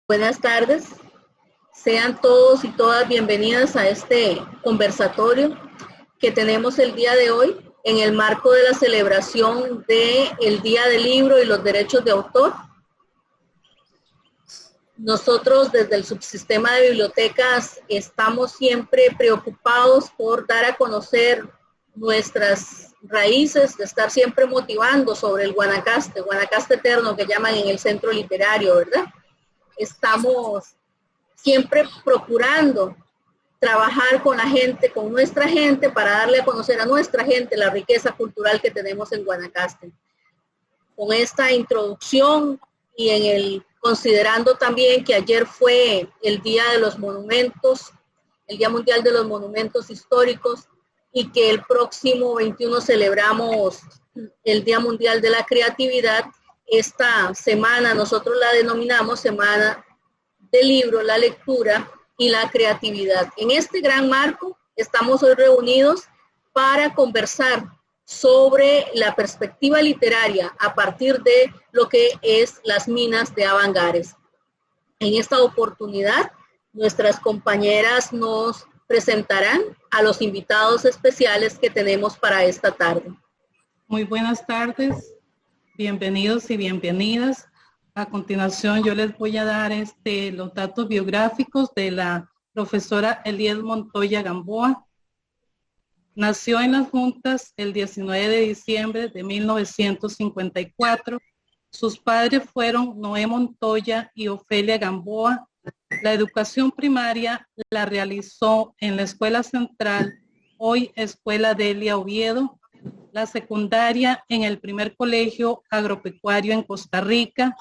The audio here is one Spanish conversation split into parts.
Buenas tardes, sean todos y todas bienvenidas a este conversatorio que tenemos el día de hoy en el marco de la celebración del Día del Libro y los Derechos de Autor. Nosotros desde el subsistema de bibliotecas estamos siempre preocupados por dar a conocer nuestras raíces, de estar siempre motivando sobre el Guanacaste eterno que llaman en el centro literario, ¿verdad? Estamos siempre procurando trabajar con la gente, con nuestra gente, para darle a conocer a nuestra gente la riqueza cultural que tenemos en Guanacaste. Con esta introducción y considerando también que ayer fue el Día de los Monumentos, el Día Mundial de los Monumentos Históricos, y que el próximo 21 celebramos el Día Mundial de la Creatividad. Esta semana nosotros la denominamos Semana del Libro, la Lectura y la Creatividad. En este gran marco estamos hoy reunidos para conversar sobre la perspectiva literaria a partir de lo que es las minas de Avangares. En esta oportunidad, nuestras compañeras nos presentarán a los invitados especiales que tenemos para esta tarde. Muy buenas tardes. Bienvenidos y bienvenidas. A continuación yo les voy a dar los datos biográficos de la profesora Eliet Montoya Gamboa. Nació en Las Juntas el 19 de diciembre de 1954. Sus padres fueron Noé Montoya y Ofelia Gamboa. La educación primaria la realizó en la Escuela Central, hoy Escuela Delia Oviedo. La secundaria en el primer colegio agropecuario en Costa Rica,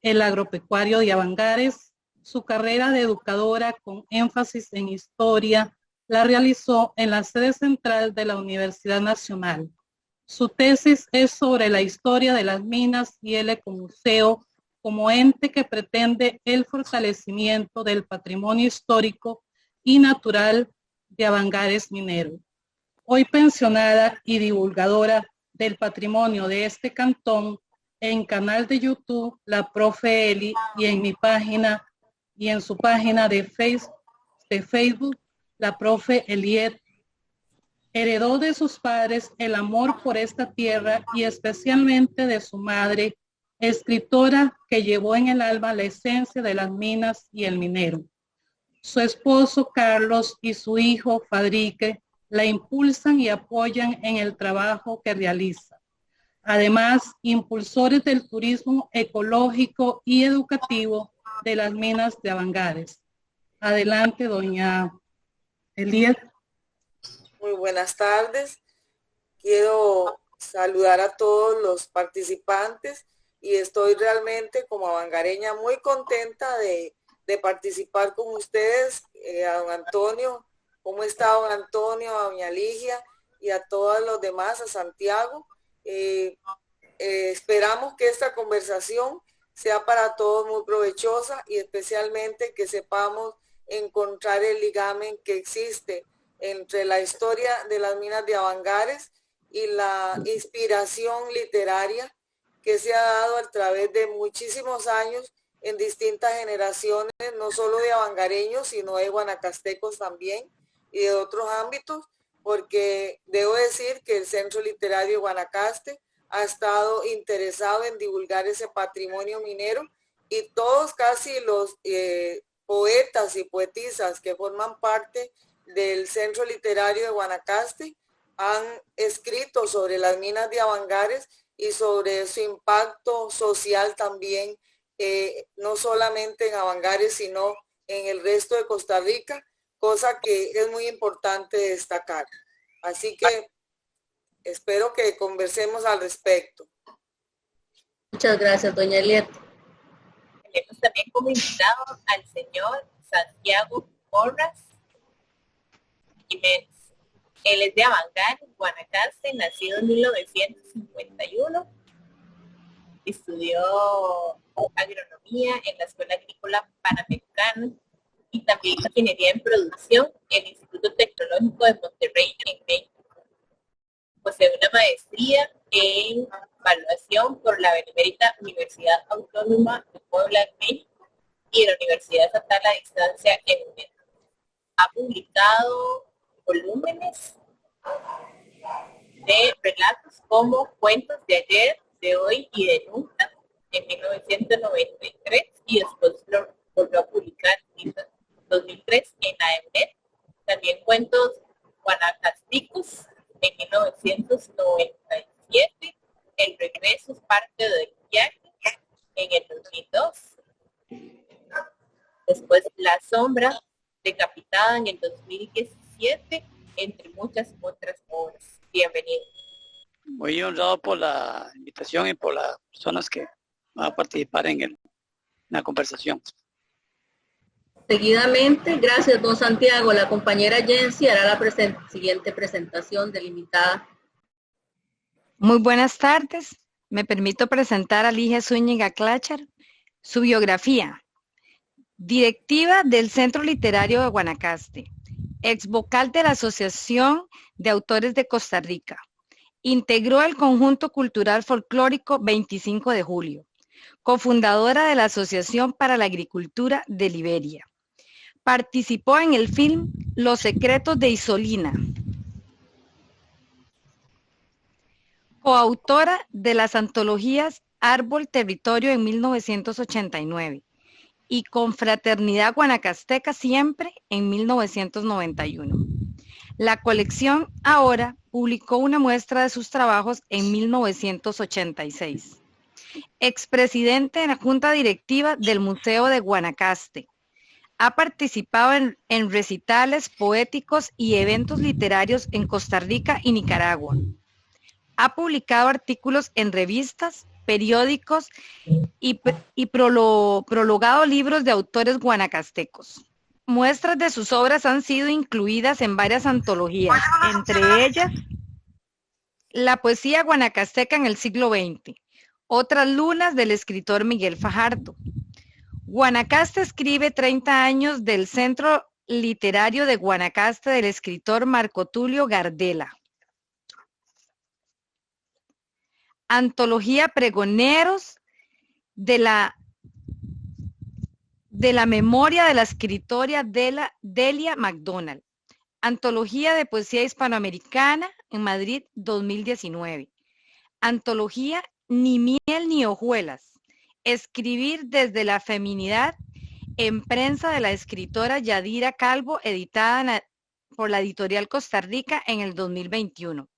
el agropecuario de Avangares. Su carrera de educadora con énfasis en historia la realizó en la sede central de la Universidad Nacional. Su tesis es sobre la historia de las minas y el ecomuseo como ente que pretende el fortalecimiento del patrimonio histórico y natural de Avangares minero. Hoy pensionada y divulgadora del patrimonio de este cantón, en canal de YouTube, la profe Eli, y en mi página y en su página de Facebook, la profe Eliet, heredó de sus padres el amor por esta tierra y especialmente de su madre, escritora que llevó en el alma la esencia de las minas y el minero. Su esposo Carlos y su hijo Fadrique la impulsan y apoyan en el trabajo que realiza. Además, impulsores del turismo ecológico y educativo de las minas de Avangares. Adelante, doña Eliet. Muy buenas tardes. Quiero saludar a todos los participantes y estoy realmente como avangareña muy contenta de participar con ustedes, a don Antonio. ¿Cómo está don Antonio, a doña Ligia y a todos los demás, a Santiago? Esperamos que esta conversación sea para todos muy provechosa y especialmente que sepamos encontrar el ligamen que existe entre la historia de las minas de Avangares y la inspiración literaria que se ha dado a través de muchísimos años en distintas generaciones, no solo de avangareños, sino de guanacastecos también y de otros ámbitos, porque debo decir que el Centro Literario de Guanacaste ha estado interesado en divulgar ese patrimonio minero y todos casi los poetas y poetisas que forman parte del Centro Literario de Guanacaste han escrito sobre las minas de Avangares y sobre su impacto social también, no solamente en Avangares, sino en el resto de Costa Rica, cosa que es muy importante destacar. Así que espero que conversemos al respecto. Muchas gracias, doña Eliet. Tenemos también como invitado al señor Santiago Porras Jiménez. Él es de Avangares, Guanacaste, nacido en 1951. Estudió agronomía en la Escuela Agrícola Panamericana y también ingeniería en producción en el Instituto Tecnológico de Monterrey, en México. Posee una maestría en evaluación por la Benemérita Universidad Autónoma de Puebla, en México, y en la Universidad Estatal a Distancia en UNED. Ha publicado volúmenes de relatos como Cuentos de ayer, de hoy y de nunca en 1993 y después lo volvió a publicar en 2003 en la UNED. También Cuentos guanacasticos en 1997. El regreso es parte del viaje en el 2002. Después La sombra decapitada en el 2017, entre muchas otras obras. Bienvenido. Muy honrado por la invitación y por las personas que van a participar en la conversación. Seguidamente, gracias don Santiago, la compañera Jensi hará la siguiente presentación delimitada. Muy buenas tardes. Me permito presentar a Ligia Zúñiga Clachar, su biografía. Directiva del Centro Literario de Guanacaste, ex vocal de la Asociación de Autores de Costa Rica. Integró el Conjunto Cultural Folclórico 25 de Julio, cofundadora de la Asociación para la Agricultura de Liberia. Participó en el film Los Secretos de Isolina. Coautora de las antologías Árbol Territorio en 1989 y Confraternidad Guanacasteca Siempre en 1991. La colección Ahora publicó una muestra de sus trabajos en 1986. Expresidente de la Junta Directiva del Museo de Guanacaste. Ha participado en recitales poéticos y eventos literarios en Costa Rica y Nicaragua. Ha publicado artículos en revistas, periódicos y prologado libros de autores guanacastecos. Muestras de sus obras han sido incluidas en varias antologías, entre ellas La poesía guanacasteca en el siglo XX, Otras lunas del escritor Miguel Fajardo. Guanacaste escribe 30 años del Centro Literario de Guanacaste del escritor Marco Tulio Gardela. Antología Pregoneros de la memoria de la escritora Delia MacDonald. Antología de Poesía Hispanoamericana en Madrid 2019. Antología Ni miel ni hojuelas. Escribir desde la feminidad en prensa de la escritora Yadira Calvo, editada por la editorial Costa Rica en el 2021.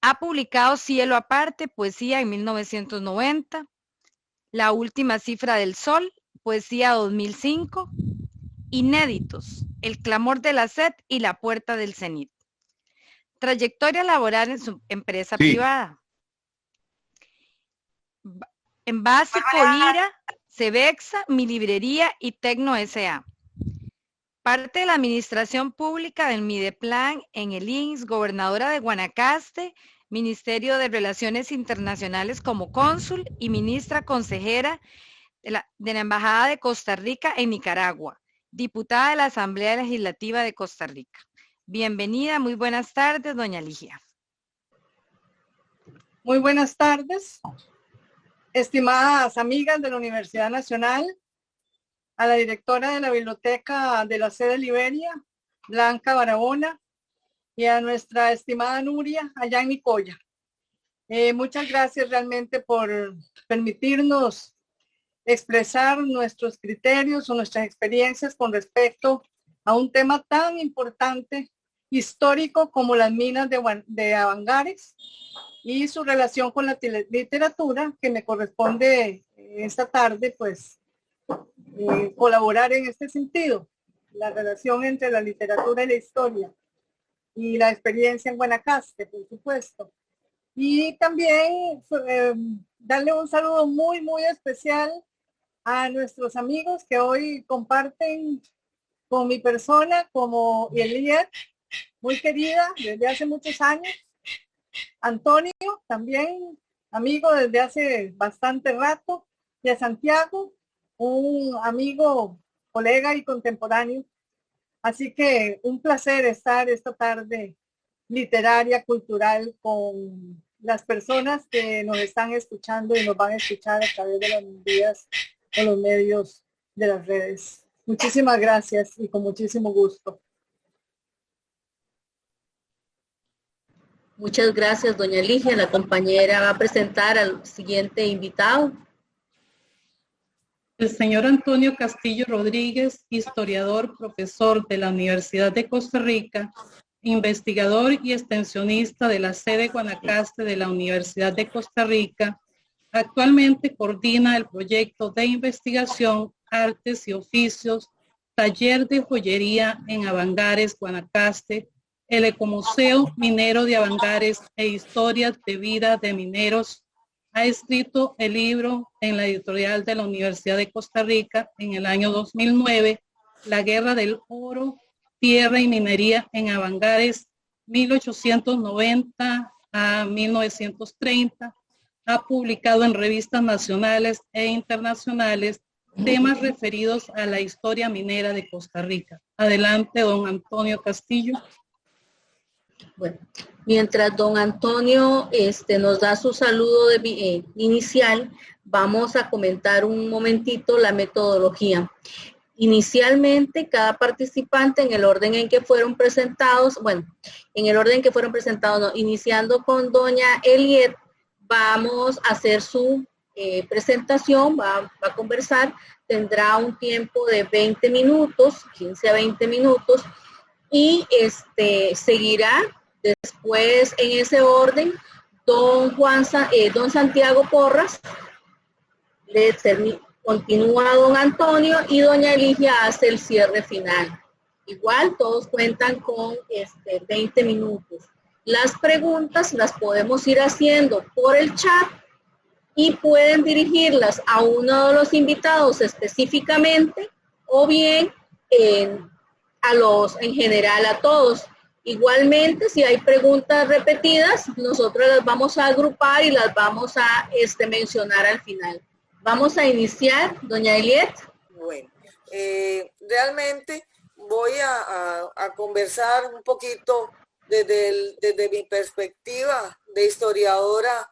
Ha publicado Cielo Aparte, poesía en 1990, La última cifra del sol, poesía 2005, Inéditos, El clamor de la sed y La puerta del cenit. Trayectoria laboral en su empresa privada. En Básico, IRA, Cebexa, Mi Librería y Tecno S.A. Parte de la administración pública del Mideplan en el INS, gobernadora de Guanacaste, Ministerio de Relaciones Internacionales como cónsul y ministra consejera de la Embajada de Costa Rica en Nicaragua, diputada de la Asamblea Legislativa de Costa Rica. Bienvenida, muy buenas tardes, doña Ligia. Muy buenas tardes, estimadas amigas de la Universidad Nacional, a la directora de la Biblioteca de la sede Liberia, Blanca Barahona, y a nuestra estimada Nuria allá en Nicoya. Muchas gracias realmente por permitirnos expresar nuestros criterios o nuestras experiencias con respecto a un tema tan importante, histórico como las minas de Avangares y su relación con la literatura, que me corresponde esta tarde pues colaborar en este sentido, la relación entre la literatura y la historia y la experiencia en Guanacaste, por supuesto. Y también darle un saludo muy, muy especial a nuestros amigos que hoy comparten con mi persona, como Eliet, muy querida desde hace muchos años. Antonio, también amigo desde hace bastante rato. Y a Santiago, un amigo, colega y contemporáneo. Así que un placer estar esta tarde literaria, cultural, con las personas que nos están escuchando y nos van a escuchar a través de las vías o los medios de las redes. Muchísimas gracias y con muchísimo gusto. Muchas gracias, doña Ligia. La compañera va a presentar al siguiente invitado. El señor Antonio Castillo Rodríguez, historiador, profesor de la Universidad de Costa Rica, investigador y extensionista de la sede Guanacaste de la Universidad de Costa Rica. Actualmente coordina el proyecto de investigación Artes y Oficios, Taller de Joyería en Avangares, Guanacaste, el Ecomuseo Minero de Avangares e Historias de Vida de Mineros. Ha escrito el libro en la editorial de la Universidad de Costa Rica en el año 2009, La Guerra del Oro, Tierra y Minería en Avangares, 1890 a 1930. Ha publicado en revistas nacionales e internacionales temas referidos a la historia minera de Costa Rica. Adelante, don Antonio Castillo. Bueno, mientras don Antonio nos da su saludo inicial, vamos a comentar un momentito la metodología. Inicialmente, cada participante en el orden en que fueron presentados, iniciando con doña Eliet, vamos a hacer su presentación, va a conversar, tendrá un tiempo de 20 minutos, 15 a 20 minutos, y seguirá después en ese orden don Santiago Porras, continúa don Antonio y doña Eligia hace el cierre final. Igual todos cuentan con 20 minutos. Las preguntas las podemos ir haciendo por el chat y pueden dirigirlas a uno de los invitados específicamente o bien en general a todos. Igualmente, si hay preguntas repetidas, nosotros las vamos a agrupar y las vamos a mencionar al final. Vamos a iniciar, doña Eliet. Bueno, realmente voy a conversar un poquito desde mi perspectiva de historiadora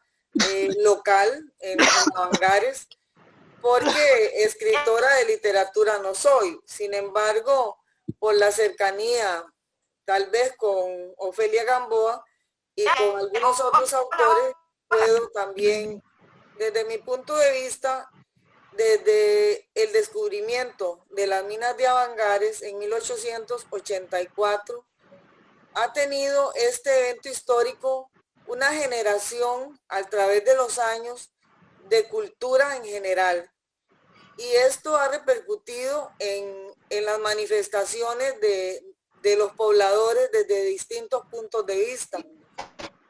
local en Avangares, porque escritora de literatura no soy. Sin embargo, por la cercanía tal vez con Ofelia Gamboa y con algunos otros autores, puedo también, desde mi punto de vista, desde el descubrimiento de las minas de Avangares en 1884, ha tenido este evento histórico una generación a través de los años de cultura en general. Y esto ha repercutido en las manifestaciones de los pobladores desde distintos puntos de vista.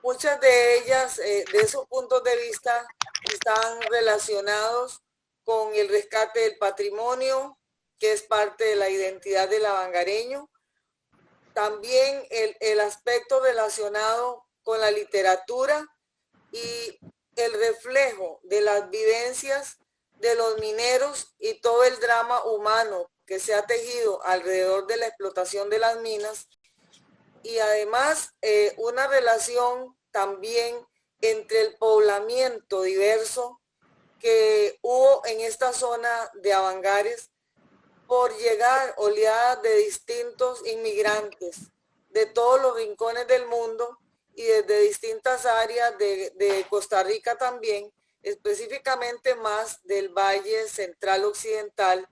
Muchas de ellas, de esos puntos de vista, están relacionados con el rescate del patrimonio, que es parte de la identidad del avangareño. También el aspecto relacionado con la literatura y el reflejo de las vivencias de los mineros y todo el drama humano que se ha tejido alrededor de la explotación de las minas, y además una relación también entre el poblamiento diverso que hubo en esta zona de Avangares por llegar oleadas de distintos inmigrantes de todos los rincones del mundo y desde distintas áreas de Costa Rica también, específicamente más del Valle Central Occidental,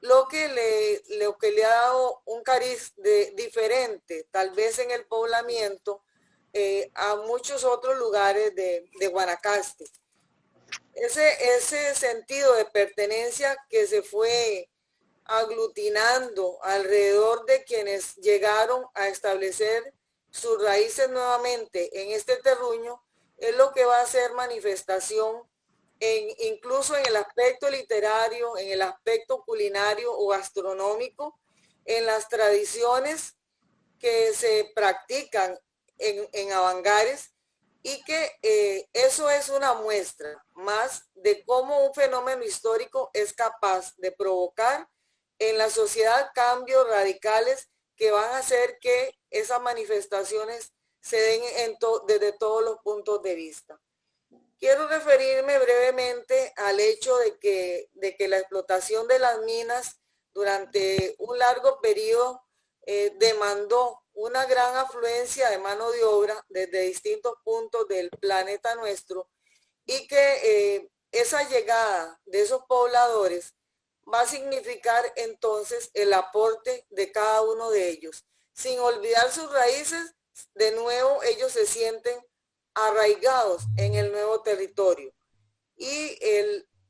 lo que le ha dado un cariz diferente, tal vez en el poblamiento, a muchos otros lugares de Guanacaste. Ese sentido de pertenencia que se fue aglutinando alrededor de quienes llegaron a establecer sus raíces nuevamente en este terruño, es lo que va a hacer manifestación incluso en el aspecto literario, en el aspecto culinario o gastronómico, en las tradiciones que se practican en Avangares, y que eso es una muestra más de cómo un fenómeno histórico es capaz de provocar en la sociedad cambios radicales que van a hacer que esas manifestaciones se den desde todos los puntos de vista. Quiero referirme brevemente al hecho de que la explotación de las minas durante un largo periodo demandó una gran afluencia de mano de obra desde distintos puntos del planeta nuestro, y que esa llegada de esos pobladores va a significar entonces el aporte de cada uno de ellos. Sin olvidar sus raíces, de nuevo ellos se sienten arraigados en el nuevo territorio. Y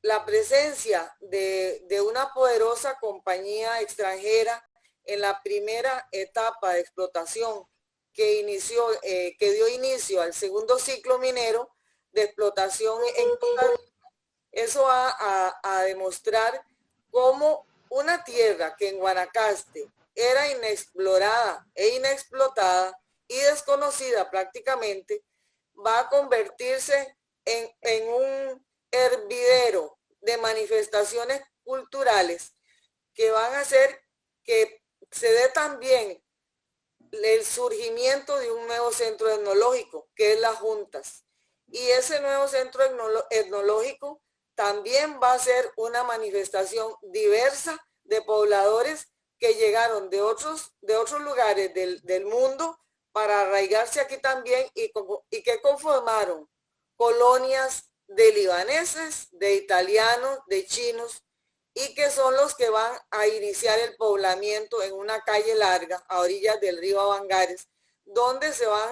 la presencia de una poderosa compañía extranjera en la primera etapa de explotación que dio inicio al segundo ciclo minero de explotación en Costa Rica, eso va a demostrar cómo una tierra que en Guanacaste era inexplorada e inexplotada y desconocida prácticamente, va a convertirse en un hervidero de manifestaciones culturales que van a hacer que se dé también el surgimiento de un nuevo centro etnológico, que es las juntas. Y ese nuevo centro etnológico también va a ser una manifestación diversa de pobladores que llegaron de otros lugares del mundo para arraigarse aquí también, y que conformaron colonias de libaneses, de italianos, de chinos, y que son los que van a iniciar el poblamiento en una calle larga a orillas del río Avangares, donde se van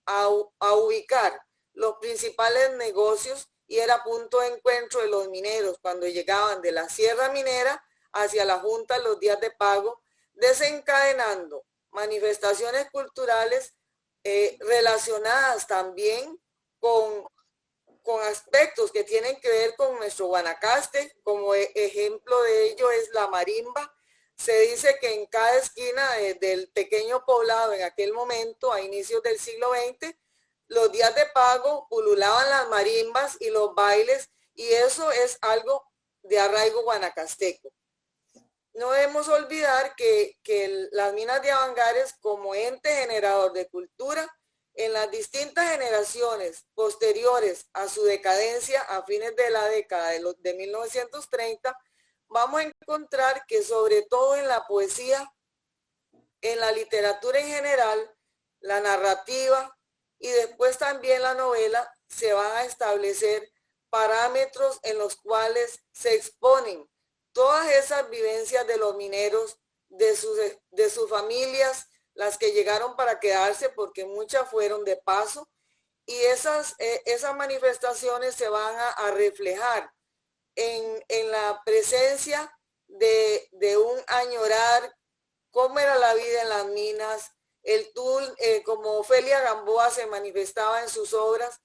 a ubicar los principales negocios, y era punto de encuentro de los mineros cuando llegaban de la sierra minera hacia la junta los días de pago, desencadenando manifestaciones culturales relacionadas también con aspectos que tienen que ver con nuestro Guanacaste. Como ejemplo de ello es la marimba. Se dice que en cada esquina del pequeño poblado en aquel momento, a inicios del siglo XX, los días de pago pululaban las marimbas y los bailes, y eso es algo de arraigo guanacasteco. No debemos olvidar que las minas de Avangares, como ente generador de cultura, en las distintas generaciones posteriores a su decadencia a fines de la década de 1930, vamos a encontrar que sobre todo en la poesía, en la literatura en general, la narrativa y después también la novela, se van a establecer parámetros en los cuales se exponen todas esas vivencias de los mineros, de sus familias, las que llegaron para quedarse, porque muchas fueron de paso, y esas manifestaciones se van a reflejar en la presencia de un añorar cómo era la vida en las minas, como Ofelia Gamboa se manifestaba en sus obras,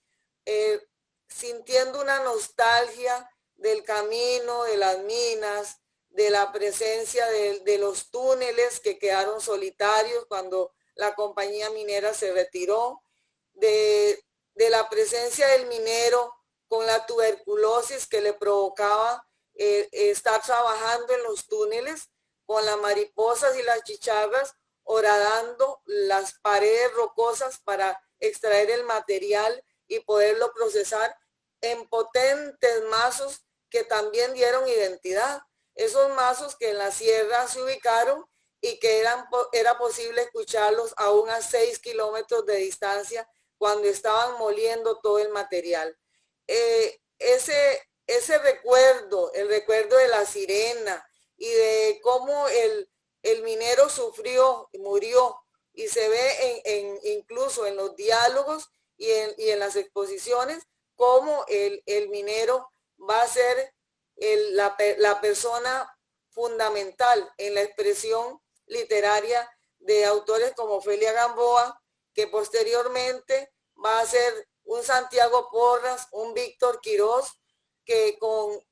sintiendo una nostalgia del camino, de las minas, de la presencia de los túneles que quedaron solitarios cuando la compañía minera se retiró, de la presencia del minero con la tuberculosis que le provocaba estar trabajando en los túneles, con las mariposas y las chicharras horadando las paredes rocosas para extraer el material y poderlo procesar en potentes mazos que también dieron identidad. Esos mazos que en la sierra se ubicaron y que era posible escucharlos aún a 6 kilómetros de distancia cuando estaban moliendo todo el material. Ese recuerdo, el recuerdo de la sirena y de cómo el minero sufrió y murió, y se ve incluso en los diálogos y en las exposiciones, cómo el minero va a ser la persona fundamental en la expresión literaria de autores como Ofelia Gamboa, que posteriormente va a ser un Santiago Porras, un Víctor Quirós, que con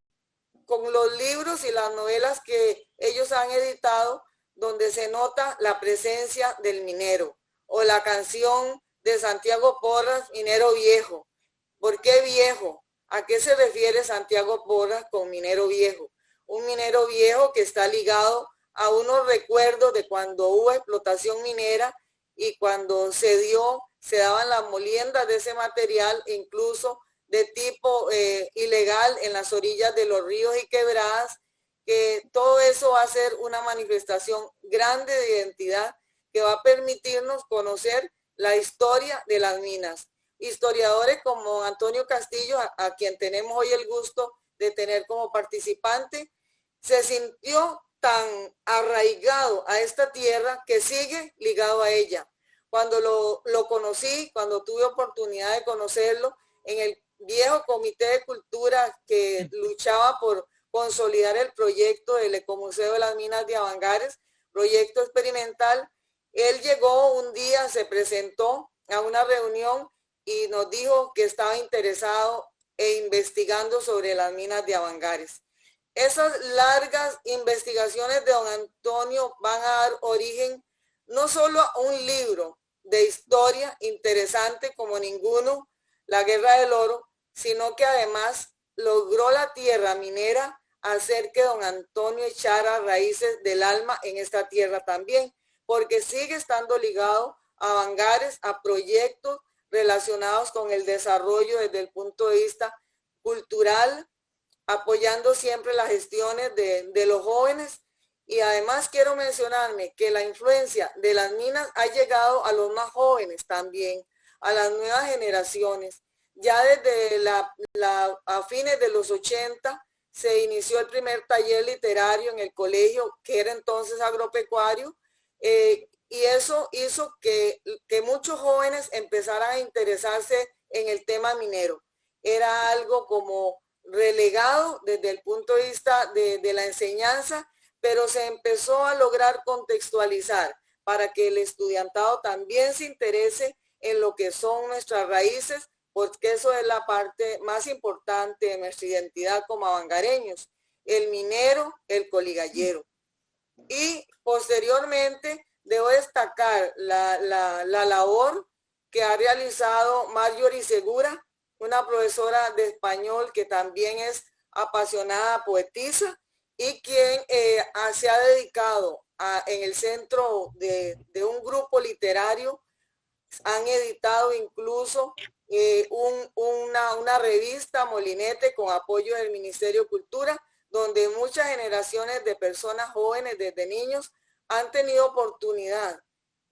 los libros y las novelas que ellos han editado, donde se nota la presencia del minero, o la canción de Santiago Porras, Minero Viejo. ¿Por qué viejo? ¿A qué se refiere Santiago Porras con minero viejo? Un minero viejo que está ligado a unos recuerdos de cuando hubo explotación minera y cuando se daban las moliendas de ese material, incluso de tipo ilegal en las orillas de los ríos y quebradas, que todo eso va a ser una manifestación grande de identidad que va a permitirnos conocer la historia de las minas. Historiadores como Antonio Castillo, a quien tenemos hoy el gusto de tener como participante, se sintió tan arraigado a esta tierra que sigue ligado a ella. Cuando lo conocí, cuando tuve oportunidad de conocerlo en el viejo Comité de Cultura que luchaba por consolidar el proyecto del Ecomuseo de las Minas de Avangares, proyecto experimental, él llegó un día, se presentó a una reunión y nos dijo que estaba interesado e investigando sobre las minas de Avangares. Esas largas investigaciones de don Antonio van a dar origen no solo a un libro de historia interesante como ninguno, La Guerra del Oro, sino que además logró la tierra minera hacer que don Antonio echara raíces del alma en esta tierra también, porque sigue estando ligado a Avangares, a proyectos relacionados con el desarrollo desde el punto de vista cultural, apoyando siempre las gestiones de los jóvenes. Y además quiero mencionarme que la influencia de las minas ha llegado a los más jóvenes también, a las nuevas generaciones. Ya desde a fines de los 80 se inició el primer taller literario en el colegio, que era entonces agropecuario, y eso hizo que muchos jóvenes empezaran a interesarse en el tema minero. Era algo como relegado desde el punto de vista de la enseñanza, pero se empezó a lograr contextualizar para que el estudiantado también se interese en lo que son nuestras raíces, porque eso es la parte más importante de nuestra identidad como avangareños, el minero, el coligallero. Y posteriormente debo destacar la labor que ha realizado Marjorie Segura, una profesora de español que también es apasionada poetisa y quien se ha dedicado en el centro de un grupo literario. Han editado incluso una revista, Molinete, con apoyo del Ministerio de Cultura, donde muchas generaciones de personas jóvenes, desde niños, han tenido oportunidad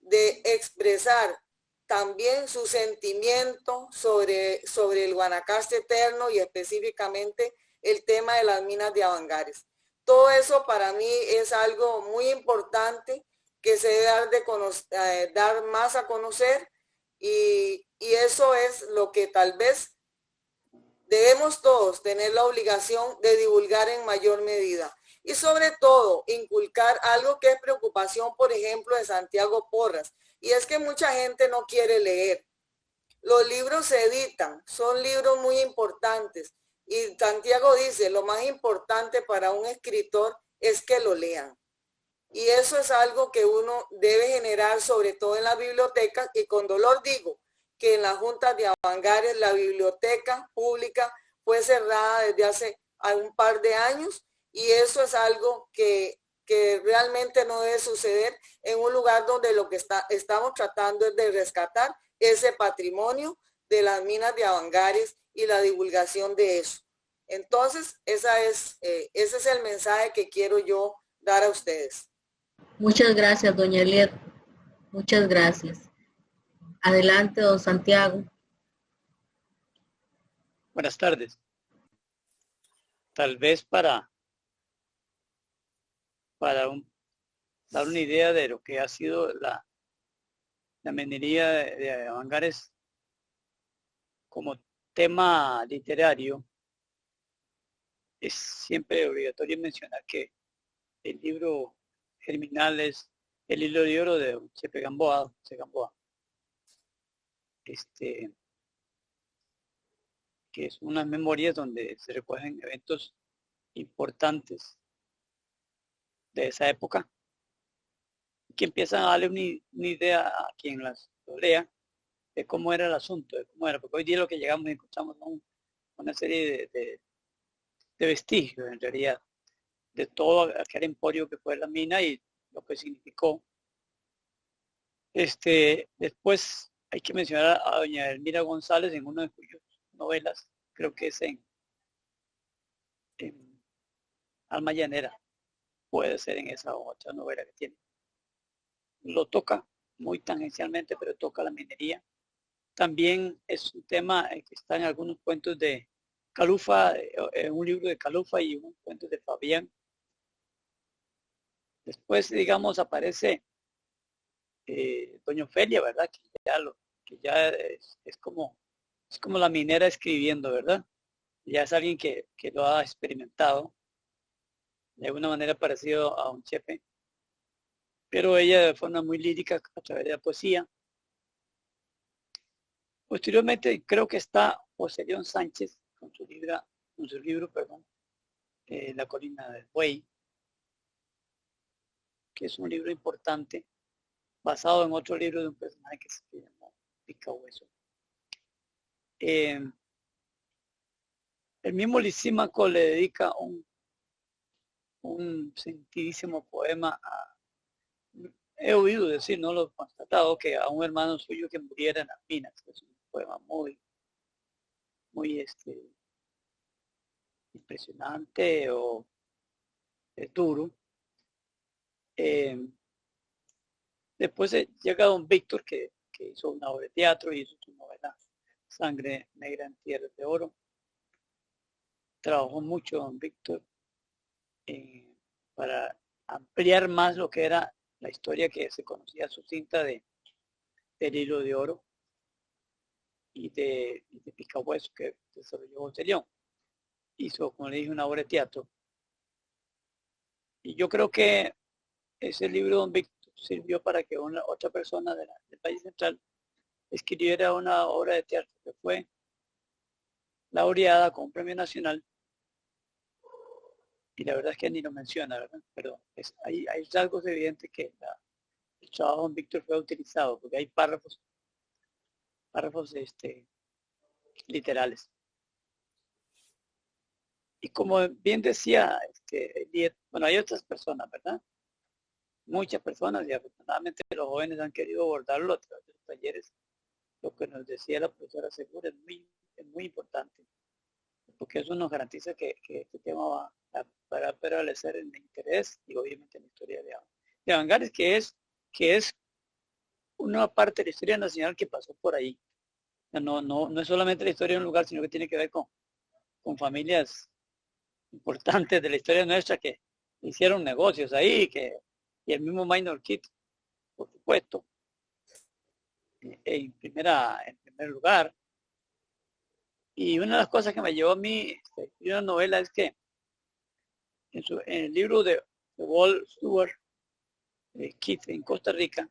de expresar también su sentimiento sobre el Guanacaste eterno y específicamente el tema de las minas de Avangares. Todo eso para mí es algo muy importante que se debe dar más a conocer, y eso es lo que tal vez debemos todos tener la obligación de divulgar en mayor medida. Y sobre todo, inculcar algo que es preocupación, por ejemplo, de Santiago Porras, y es que mucha gente no quiere leer. Los libros se editan, son libros muy importantes, y Santiago dice, lo más importante para un escritor es que lo lean. Y eso es algo que uno debe generar, sobre todo en las bibliotecas, y con dolor digo que en las juntas de Avangares la biblioteca pública fue cerrada desde hace un par de años, y eso es algo que realmente no debe suceder en un lugar donde lo que estamos tratando es de rescatar ese patrimonio de las minas de Avangares y la divulgación de eso. Entonces, ese es el mensaje que quiero yo dar a ustedes. Muchas gracias, doña Eliet. Muchas gracias. Adelante, don Santiago. Buenas tardes. Tal vez para dar una idea de lo que ha sido la minería de Avangares como tema literario, es siempre obligatorio mencionar que el libro germinal es El hilo de oro de Chepe Gamboa, que es unas memorias donde se recogen eventos importantes de esa época, que empiezan a darle una idea a quien lo lea de cómo era el asunto, porque hoy día lo que llegamos y encontramos una serie de vestigios, en realidad, de todo aquel emporio que fue la mina y lo que significó. Después hay que mencionar a doña Elmira González en una de cuyas novelas, creo que es en Alma Llanera, puede ser en esa otra novela que tiene. Lo toca muy tangencialmente, pero toca la minería. También es un tema que está en algunos cuentos de Calufa, un libro de Calufa y un cuento de Fabián. Después, digamos, aparece Doña Ofelia, ¿verdad? Que ya es como la minera escribiendo, ¿verdad? Ya es alguien que lo ha experimentado de alguna manera parecido a un chefe, pero ella de forma muy lírica a través de la poesía. Posteriormente creo que está José León Sánchez con su libro, La colina del buey, que es un libro importante, basado en otro libro de un personaje que se llama Picahueso. El mismo Lisímaco le dedica un sentidísimo poema he oído decir, no lo he constatado, que a un hermano suyo que muriera en las minas. Es un poema muy impresionante o duro. Después llega don Víctor, que hizo una obra de teatro y hizo su novela Sangre Negra en Tierras de Oro. Trabajó mucho don Víctor para ampliar más lo que era la historia que se conocía sucinta del Hilo de Oro y de Picahueso, que desarrolló José León. Hizo, como le dije, una obra de teatro. Y yo creo que ese libro de don Víctor sirvió para que otra persona del país central escribiera una obra de teatro que fue laureada con un premio nacional. Y la verdad es que ni lo menciona, ¿verdad? Pero hay rasgos evidentes que el trabajo de don Víctor fue utilizado, porque hay párrafos literales. Y como bien decía bueno, hay otras personas, ¿verdad? Muchas personas, y afortunadamente los jóvenes han querido abordarlo a través de los talleres. Lo que nos decía la profesora Segura es muy importante, porque eso nos garantiza que este tema va a prevalecer en el interés y obviamente en la historia de Avangares, que es una parte de la historia nacional que pasó por ahí. No es solamente la historia de un lugar, sino que tiene que ver con familias importantes de la historia nuestra que hicieron negocios ahí, y el mismo Minor Kid, por supuesto, en primer lugar. Y una de las cosas que me llevó a mí escribir una novela es que en el libro de Walt Stewart, Keith en Costa Rica,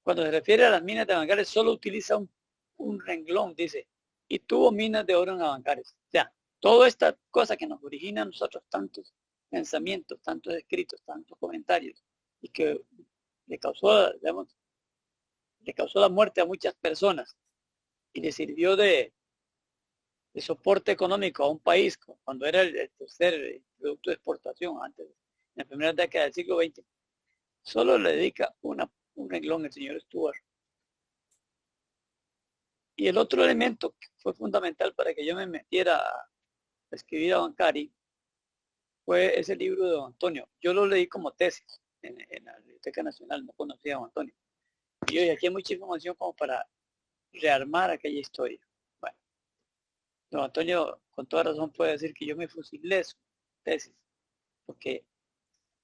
cuando se refiere a las minas de Avangares, solo utiliza un renglón, dice, y tuvo minas de oro en Avangares. O sea, toda esta cosa que nos origina a nosotros tantos pensamientos, tantos escritos, tantos comentarios, y que le causó la muerte a muchas personas y le sirvió de soporte económico a un país cuando era el tercer producto de exportación antes, en la primera década del siglo XX, solo le dedica un renglón el señor Stewart. Y el otro elemento que fue fundamental para que yo me metiera a escribir Abancari fue ese libro de don Antonio. Yo lo leí como tesis en la Biblioteca Nacional, no conocía a don Antonio. Y aquí hay mucha información como para rearmar aquella historia. Bueno, don Antonio con toda razón puede decir que yo me fusilé su tesis, porque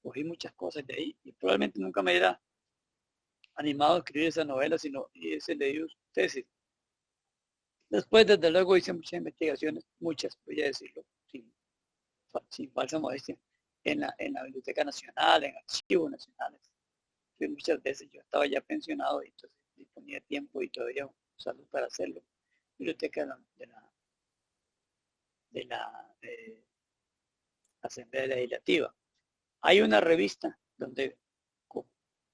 cogí muchas cosas de ahí y probablemente nunca me hubiera animado a escribir esa novela, sino ese leído su tesis. Después, desde luego, hice muchas investigaciones, muchas, voy a decirlo, sin falsa modestia, en la Biblioteca Nacional, en archivos nacionales. Muchas veces yo estaba ya pensionado y entonces disponía tiempo y todavía salud para hacerlo. Biblioteca de la Asamblea Legislativa. Hay una revista donde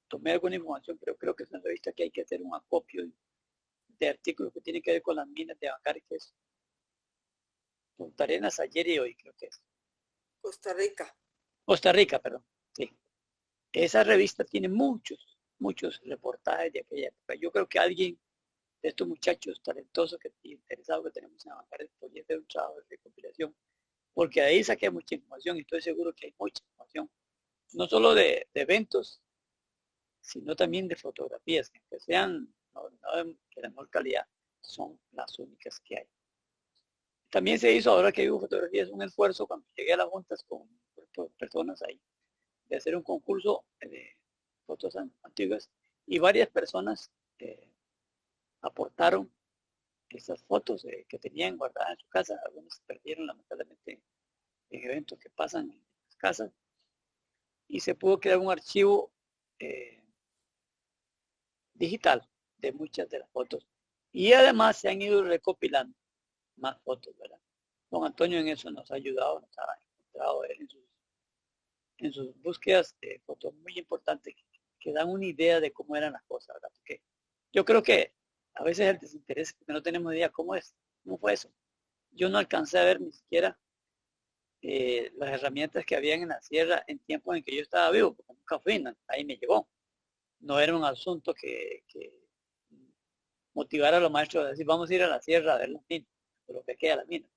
tomé alguna información, pero creo que es una revista que hay que hacer un acopio de artículos que tienen que ver con las minas de Avangares, que es Punta Arenas, ayer y hoy, creo que es. Costa Rica, perdón. Sí. Esa revista tiene muchos reportajes de aquella época. Yo creo que alguien estos muchachos talentosos y interesados que tenemos en Avancares, podría hacer un trabajo de recopilación, porque de ahí saqué mucha información y estoy seguro que hay mucha información, no solo de eventos, sino también de fotografías, que sean no de la mejor calidad, son las únicas que hay. También se hizo, ahora que digo fotografías, un esfuerzo cuando llegué a las juntas con personas ahí, de hacer un concurso de fotos antiguas, y varias personas aportaron esas fotos que tenían guardadas en su casa. Algunos se perdieron lamentablemente en eventos que pasan en las casas, y se pudo crear un archivo digital de muchas de las fotos, y además se han ido recopilando más fotos, ¿verdad? Don Antonio en eso nos ha ayudado, nos ha encontrado él en sus búsquedas de fotos muy importantes que dan una idea de cómo eran las cosas, ¿verdad? Porque yo creo que a veces el desinterés, porque no tenemos idea cómo fue eso. Yo no alcancé a ver ni siquiera las herramientas que habían en la sierra en tiempos en que yo estaba vivo, porque nunca fui, ahí me llegó. No era un asunto que motivara a los maestros a decir, vamos a ir a la sierra a ver las minas, o lo que queda de las minas.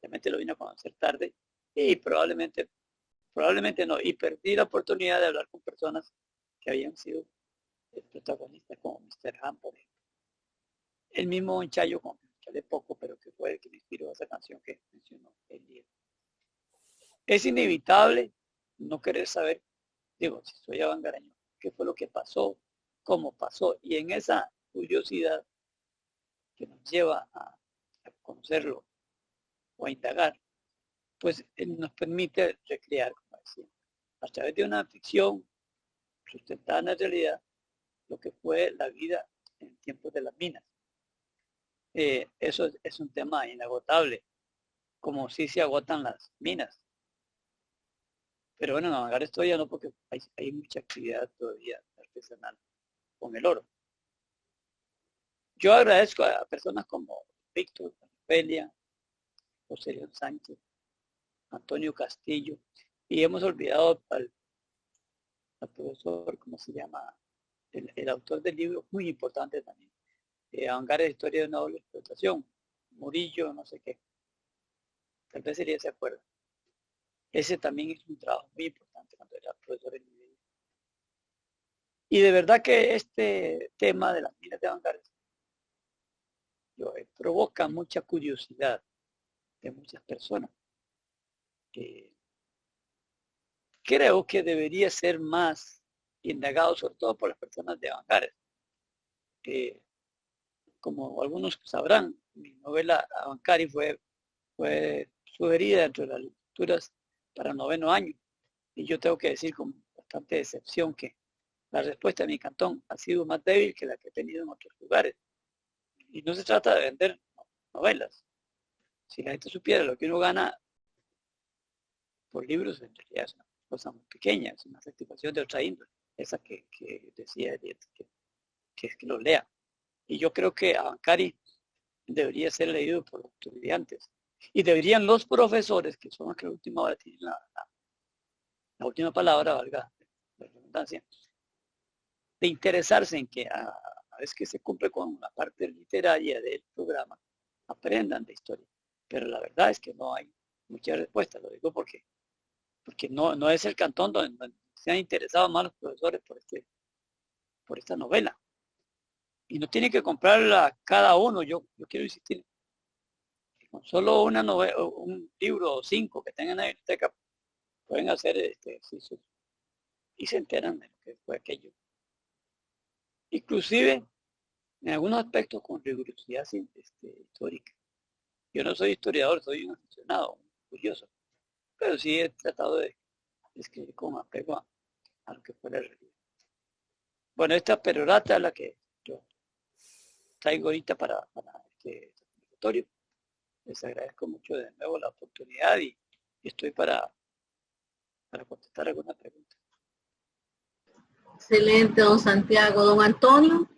Realmente lo vine a conocer tarde y probablemente no, y perdí la oportunidad de hablar con personas que habían sido protagonistas, como Mr. Ham, por ejemplo. El mismo Chayo, con de poco, pero que fue el que me inspiró esa canción que mencionó el día. Es inevitable no querer saber, digo, si soy avangareño, qué fue lo que pasó, cómo pasó, y en esa curiosidad que nos lleva a conocerlo o a indagar, pues nos permite recrear, como decía, a través de una ficción sustentada en la realidad, lo que fue la vida en tiempos de las minas. Eso es un tema inagotable, como si se agotan las minas. Pero bueno, en Avangar esto ya no, porque hay mucha actividad todavía artesanal con el oro. Yo agradezco a personas como Víctor, Felia, José León Sánchez, Antonio Castillo, y hemos olvidado al profesor, ¿cómo se llama? El autor del libro, muy importante también, Avangar es historia de una doble explotación, Murillo, no sé qué, tal vez sería, se acuerda. Ese también es un trabajo muy importante cuando era profesor en Liberia. Y de verdad que este tema de las minas de Avangar provoca mucha curiosidad de muchas personas. Creo que debería ser más indagado, sobre todo por las personas de Avangar. Como algunos sabrán, mi novela Avancari fue sugerida entre las lecturas para 9º año, y yo tengo que decir con bastante decepción que la respuesta de mi cantón ha sido más débil que la que he tenido en otros lugares. Y no se trata de vender novelas. Si la gente supiera lo que uno gana por libros, en realidad es una cosa muy pequeña, es una satisfacción de otra índole, esa que decía que es que lo lea. Y yo creo que Avancari debería ser leído por los estudiantes. Y deberían los profesores, que son los que a la última hora tienen la última palabra, valga la redundancia, de interesarse en que a vez que se cumple con la parte literaria del programa, aprendan de historia. Pero la verdad es que no hay mucha respuesta, lo digo porque no es el cantón donde se han interesado más los profesores por esta novela. Y no tienen que comprarla cada uno. Yo quiero insistir que con solo una novela, un libro o 5 que tengan en la biblioteca, pueden hacer ejercicios y se enteran de lo que fue aquello. Inclusive, en algunos aspectos, con rigurosidad histórica. Yo no soy historiador, soy un aficionado, un curioso, pero sí he tratado de escribir con apego a lo que fue la realidad. Bueno, esta perorata es la que yo traigo ahorita para este conversatorio. Les agradezco mucho de nuevo la oportunidad y estoy para contestar alguna pregunta. Excelente, don Santiago. Don Antonio.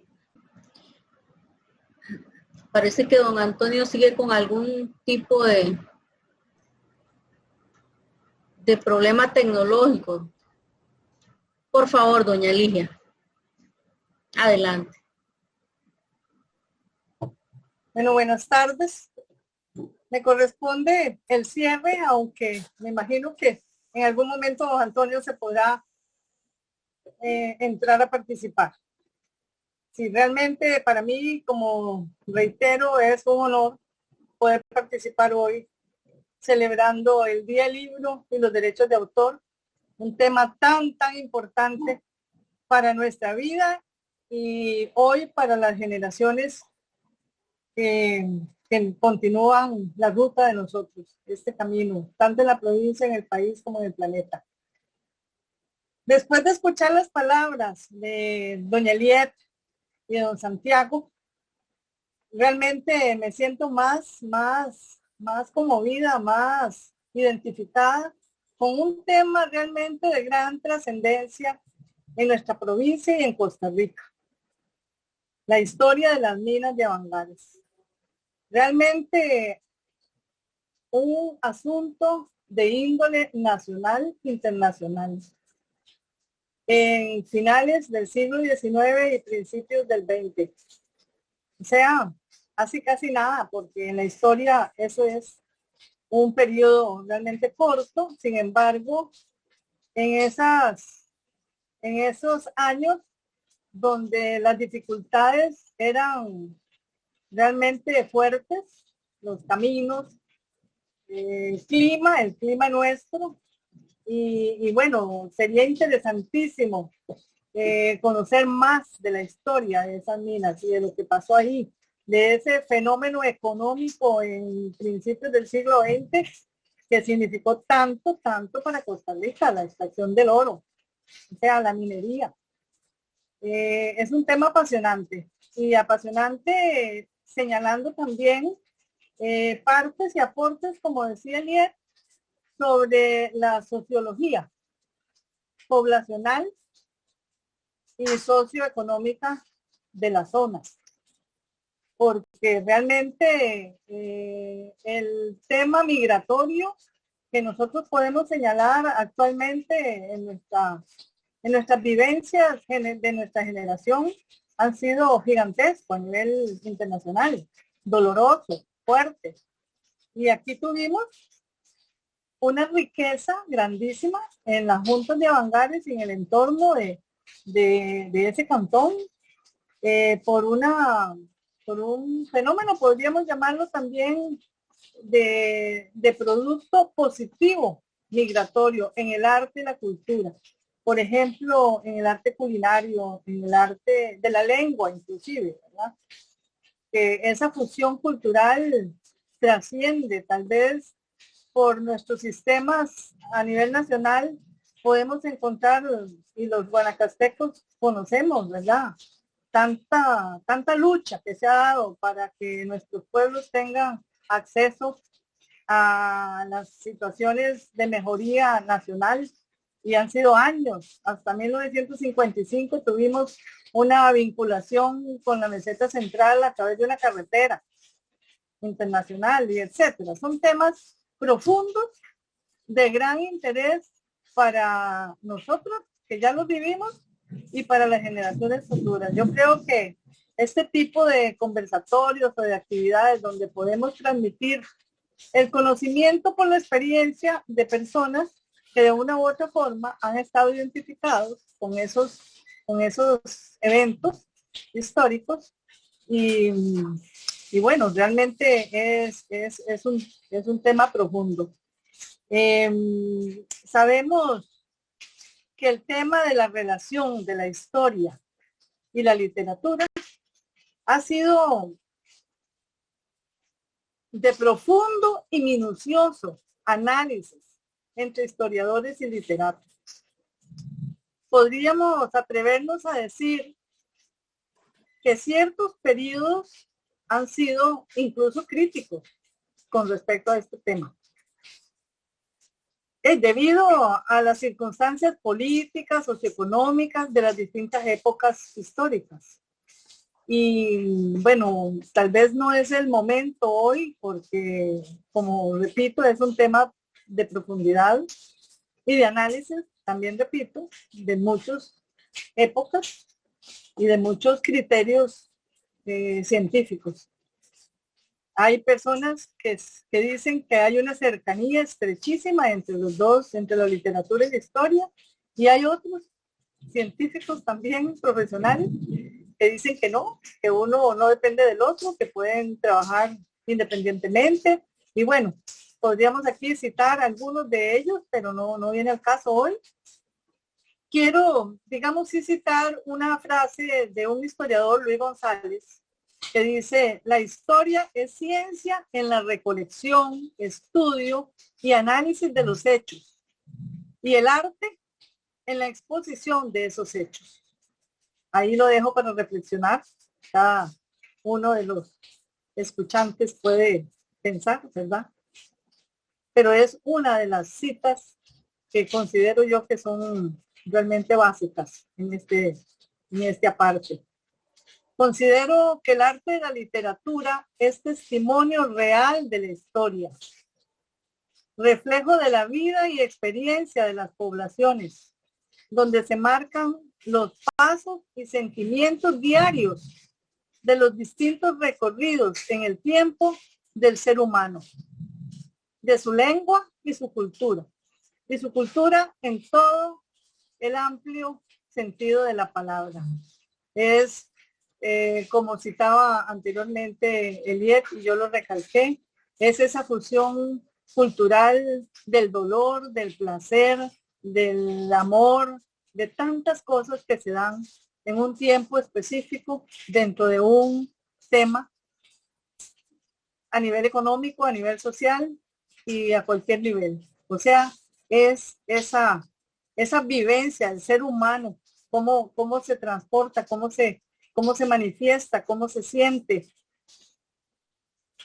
Parece que don Antonio sigue con algún tipo de problema tecnológico. Por favor, doña Ligia. Adelante. Bueno, buenas tardes. Me corresponde el cierre, aunque me imagino que en algún momento don Antonio se podrá entrar a participar. Sí, realmente para mí, como reitero, es un honor poder participar hoy celebrando el Día del Libro y los derechos de autor, un tema tan importante para nuestra vida y hoy para las generaciones que continúan la ruta de nosotros, este camino, tanto en la provincia, en el país como en el planeta. Después de escuchar las palabras de doña Eliet y de don Santiago, realmente me siento más conmovida, más identificada con un tema realmente de gran trascendencia en nuestra provincia y en Costa Rica. La historia de las minas de Avangares. Realmente un asunto de índole nacional, internacional. En finales del siglo XIX y principios del XX. O sea, hace casi nada, porque en la historia eso es un periodo realmente corto. Sin embargo, en esos años donde las dificultades eran realmente fuertes, los caminos, el clima nuestro, y bueno, sería interesantísimo conocer más de la historia de esas minas y de lo que pasó ahí, de ese fenómeno económico en principios del siglo XX que significó tanto para Costa Rica, la extracción del oro, o sea, la minería. Es un tema apasionante y apasionante señalando también partes y aportes, como decía Eliet, sobre la sociología poblacional y socioeconómica de la zona. Porque realmente el tema migratorio que nosotros podemos señalar actualmente en nuestras vivencias de nuestra generación han sido gigantescos a nivel internacional, doloroso, fuerte. Y aquí tuvimos una riqueza grandísima en las juntas de Avangares y en el entorno de ese cantón por un fenómeno, podríamos llamarlo también, de producto positivo migratorio en el arte y la cultura. Por ejemplo, en el arte culinario, en el arte de la lengua inclusive, ¿verdad? Que esa fusión cultural trasciende tal vez por nuestros sistemas a nivel nacional. Podemos encontrar, y los guanacastecos conocemos, ¿verdad? Tanta lucha que se ha dado para que nuestros pueblos tengan acceso a las situaciones de mejoría nacional, y han sido años. Hasta 1955 tuvimos una vinculación con la meseta central a través de una carretera internacional y etcétera. Son temas profundos de gran interés para nosotros que ya los vivimos y para las generaciones futuras. Yo creo que este tipo de conversatorios o de actividades donde podemos transmitir el conocimiento por la experiencia de personas que de una u otra forma han estado identificados con esos eventos históricos y bueno, realmente es un tema profundo. Sabemos que el tema de la relación de la historia y la literatura ha sido de profundo y minucioso análisis entre historiadores y literatos. Podríamos atrevernos a decir que ciertos periodos han sido incluso críticos con respecto a este tema. Debido a las circunstancias políticas, socioeconómicas de las distintas épocas históricas. Y bueno, tal vez no es el momento hoy porque, como repito, es un tema de profundidad y de análisis, también repito, de muchas épocas y de muchos criterios científicos. Hay personas que dicen que hay una cercanía estrechísima entre los dos, entre la literatura y la historia, y hay otros científicos también profesionales que dicen que no, que uno no depende del otro, que pueden trabajar independientemente. Y bueno, podríamos aquí citar algunos de ellos, pero no viene al caso hoy. Quiero, digamos, sí citar una frase de un historiador, Luis González, que dice: la historia es ciencia en la recolección, estudio y análisis de los hechos, y el arte en la exposición de esos hechos. Ahí lo dejo para reflexionar. Cada uno de los escuchantes puede pensar, ¿verdad? Pero es una de las citas que considero yo que son realmente básicas en este aparte. Considero que el arte de la literatura es testimonio real de la historia, reflejo de la vida y experiencia de las poblaciones, donde se marcan los pasos y sentimientos diarios de los distintos recorridos en el tiempo del ser humano, de su lengua y su cultura en todo el amplio sentido de la palabra. Es, como citaba anteriormente Eliet, y yo lo recalqué, es esa fusión cultural del dolor, del placer, del amor, de tantas cosas que se dan en un tiempo específico dentro de un tema a nivel económico, a nivel social y a cualquier nivel. O sea, es esa vivencia del ser humano, cómo se transporta, cómo se manifiesta, cómo se siente.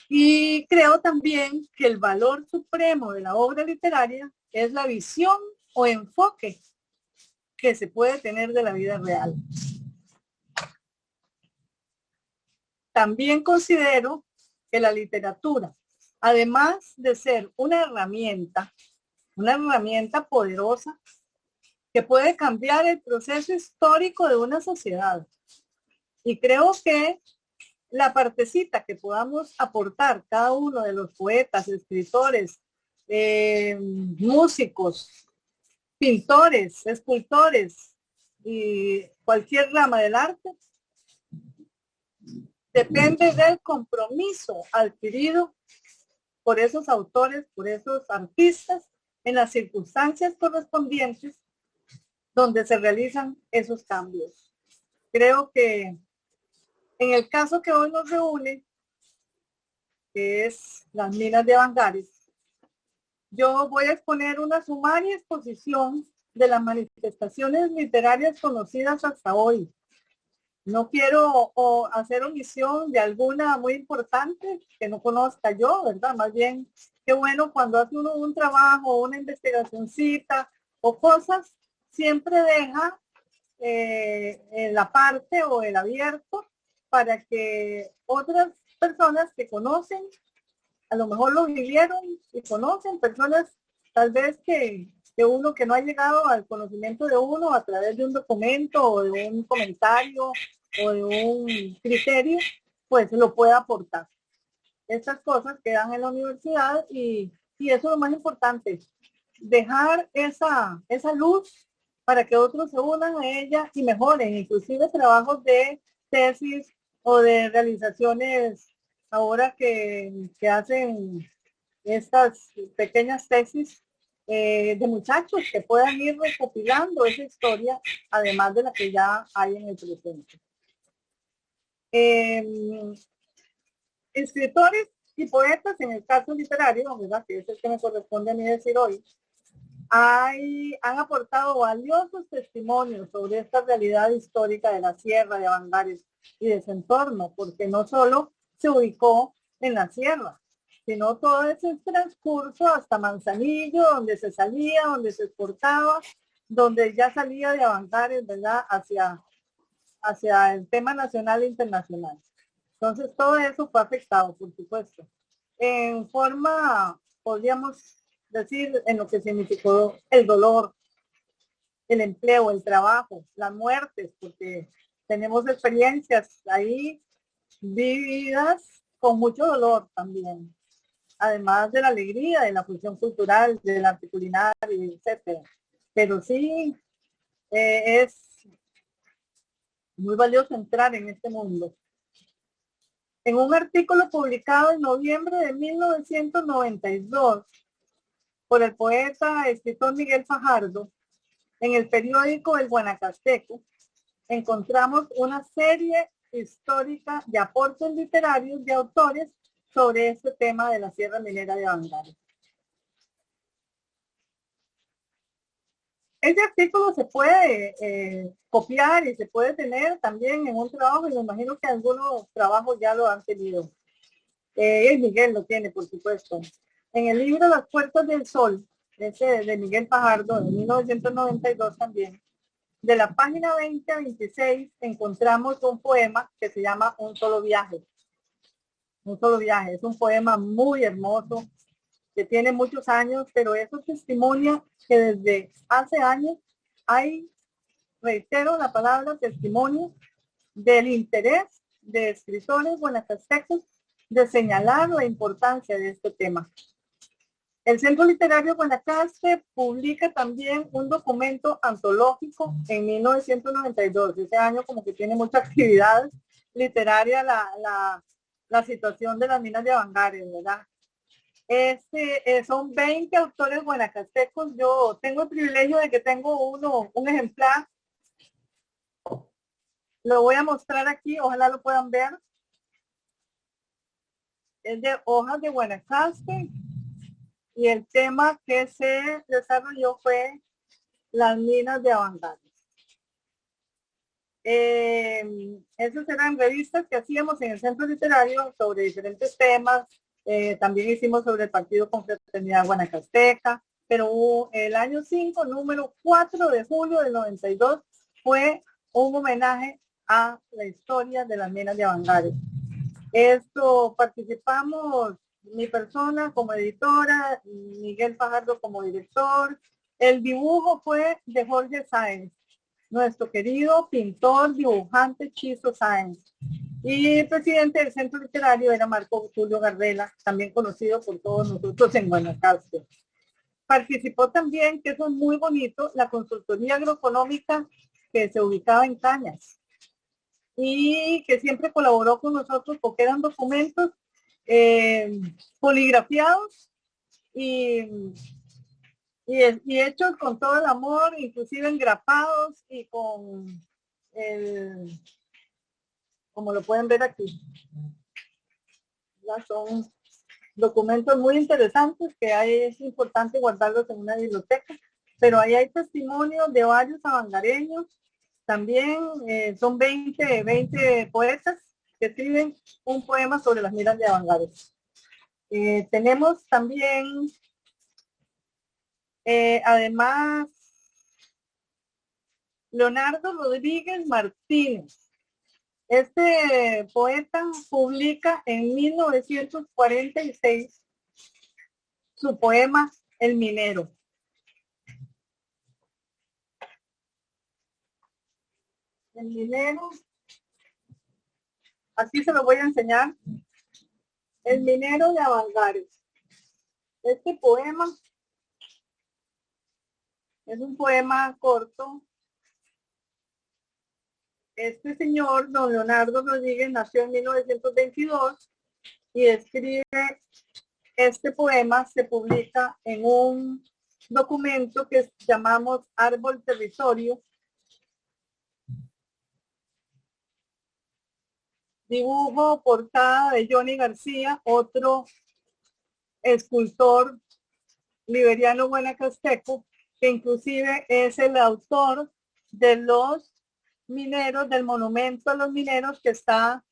Y creo también que el valor supremo de la obra literaria es la visión o enfoque que se puede tener de la vida real. También considero que la literatura, además de ser una herramienta poderosa que puede cambiar el proceso histórico de una sociedad. Y creo que la partecita que podamos aportar cada uno de los poetas, escritores, músicos, pintores, escultores y cualquier rama del arte, depende del compromiso adquirido por esos autores, por esos artistas, en las circunstancias correspondientes donde se realizan esos cambios. Creo que en el caso que hoy nos reúne, que es las minas de Avangares, yo voy a exponer una sumaria exposición de las manifestaciones literarias conocidas hasta hoy. No quiero hacer omisión de alguna muy importante que no conozca yo, ¿verdad? Más bien, qué bueno cuando hace uno un trabajo, una investigacioncita o cosas, siempre deja en la parte o el abierto para que otras personas que conocen, a lo mejor lo vivieron y conocen, personas tal vez que uno que no ha llegado al conocimiento de uno a través de un documento o de un comentario o de un criterio, pues lo puede aportar. Estas cosas quedan en la universidad y eso es lo más importante, dejar esa luz para que otros se unan a ella y mejoren, inclusive trabajos de tesis o de realizaciones ahora que hacen estas pequeñas tesis de muchachos que puedan ir recopilando esa historia, además de la que ya hay en el presente. Escritores y poetas, en el caso literario, ¿verdad?, que es el que me corresponde a mí decir hoy, han aportado valiosos testimonios sobre esta realidad histórica de la sierra de Avangares y de su entorno, porque no solo se ubicó en la sierra, sino todo ese transcurso hasta Manzanillo, donde se salía, donde se exportaba, donde ya salía de Avangares, ¿verdad?, hacia el tema nacional e internacional. Entonces, todo eso fue afectado, por supuesto. En forma, podríamos decir, en lo que significó el dolor, el empleo, el trabajo, las muertes, porque tenemos experiencias ahí vividas con mucho dolor también, además de la alegría, de la fusión cultural, del arte culinario, etcétera. Pero sí, es muy valioso entrar en este mundo. En un artículo publicado en noviembre de 1992 por el poeta escritor Miguel Fajardo, en el periódico El Guanacasteco, encontramos una serie histórica de aportes literarios de autores sobre este tema de la Sierra Minera de Avangares. Ese artículo se puede copiar y se puede tener también en un trabajo, y me imagino que algunos trabajos ya lo han tenido. Miguel lo tiene, por supuesto. En el libro Las Puertas del Sol, ese de Miguel Fajardo, de 1992 también, de la página 20 a 26 encontramos un poema que se llama Un solo viaje. Un solo viaje. Es un poema muy hermoso, que tiene muchos años, pero eso testimonia que desde hace años hay, reitero la palabra, testimonio del interés de escritores guanacastecos de señalar la importancia de este tema. El Centro Literario Guanacaste publica también un documento antológico en 1992. Ese año como que tiene mucha actividad literaria la situación de las minas de Avangares, ¿verdad? Son 20 autores guanacastecos. Yo tengo el privilegio de que tengo un ejemplar. Lo voy a mostrar aquí, ojalá lo puedan ver. Es de hojas de Guanacaste. Y el tema que se desarrolló fue las minas de Avangares. Esas eran revistas que hacíamos en el Centro Literario sobre diferentes temas. También hicimos sobre el Partido Confraternidad Guanacasteca, pero el año 5, número 4 de julio del 92, fue un homenaje a la historia de las minas de Avangares. Esto participamos mi persona como editora, Miguel Fajardo como director. El dibujo fue de Jorge Sáenz, nuestro querido pintor, dibujante Chizo Sáenz. Y el presidente del Centro Literario era Marco Tulio Gardela, también conocido por todos nosotros en Guanacaste. Participó también, que eso es muy bonito, la consultoría agroeconómica que se ubicaba en Cañas y que siempre colaboró con nosotros porque eran documentos poligrafiados y hechos con todo el amor, inclusive engrapados y con como lo pueden ver aquí. Ya son documentos muy interesantes que es importante guardarlos en una biblioteca, pero ahí hay testimonios de varios avangareños. También son 20 poetas que escriben un poema sobre las minas de Avangares. Tenemos también, además, Leonardo Rodríguez Martínez. Este poeta publica en 1946 su poema El Minero. El Minero, así se lo voy a enseñar. El Minero de Avangares. Este poema es un poema corto. Este señor, don Leonardo Rodríguez, nació en 1922 y escribe este poema. Se publica en un documento que llamamos Árbol Territorio. Dibujo portada de Johnny García, otro escultor liberiano guanacasteco, que inclusive es el autor de los mineros, del monumento a los mineros que está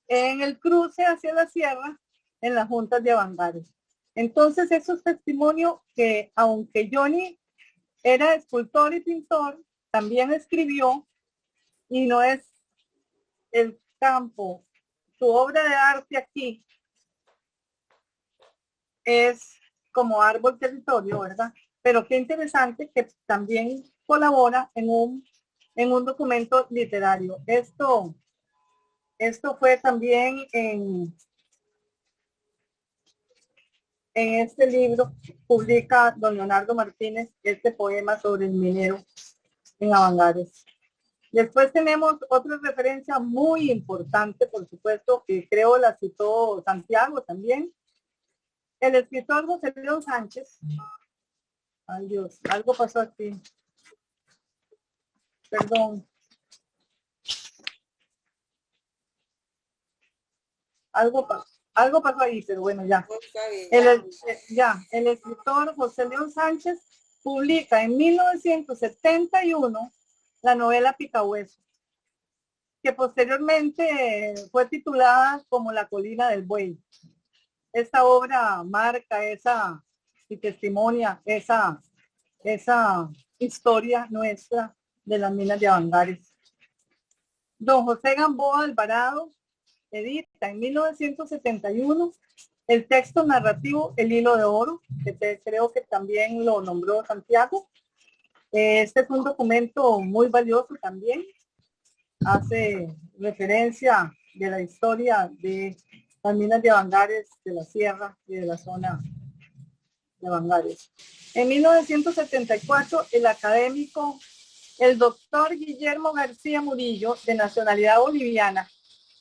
en el cruce hacia la sierra, en las juntas de Avangares. Entonces, esos testimonios que, aunque Johnny era escultor y pintor, también escribió, y no es el campo, su obra de arte aquí es como Árbol Territorio, ¿verdad? Pero qué interesante que también colabora en un documento literario. Esto fue también en en este libro publica don Leonardo Martínez este poema sobre el minero en Avangares. Después tenemos otra referencia muy importante, por supuesto, que creo la citó Santiago también. El escritor José León Sánchez. Ay Dios, algo pasó aquí. Perdón. Algo pasó ahí, pero bueno, ya. El escritor José León Sánchez publica en 1971 la novela Picahueso, que posteriormente fue titulada como La colina del buey. Esta obra marca y testimonia esa historia nuestra de las minas de Avangares. Don José Gamboa Alvarado edita en 1971 el texto narrativo El hilo de oro, que creo que también lo nombró Santiago. Este es un documento muy valioso también. Hace referencia de la historia de las minas de Avangares, de la sierra y de la zona de Avangares. En 1974, el académico, el doctor Guillermo García Murillo, de nacionalidad boliviana.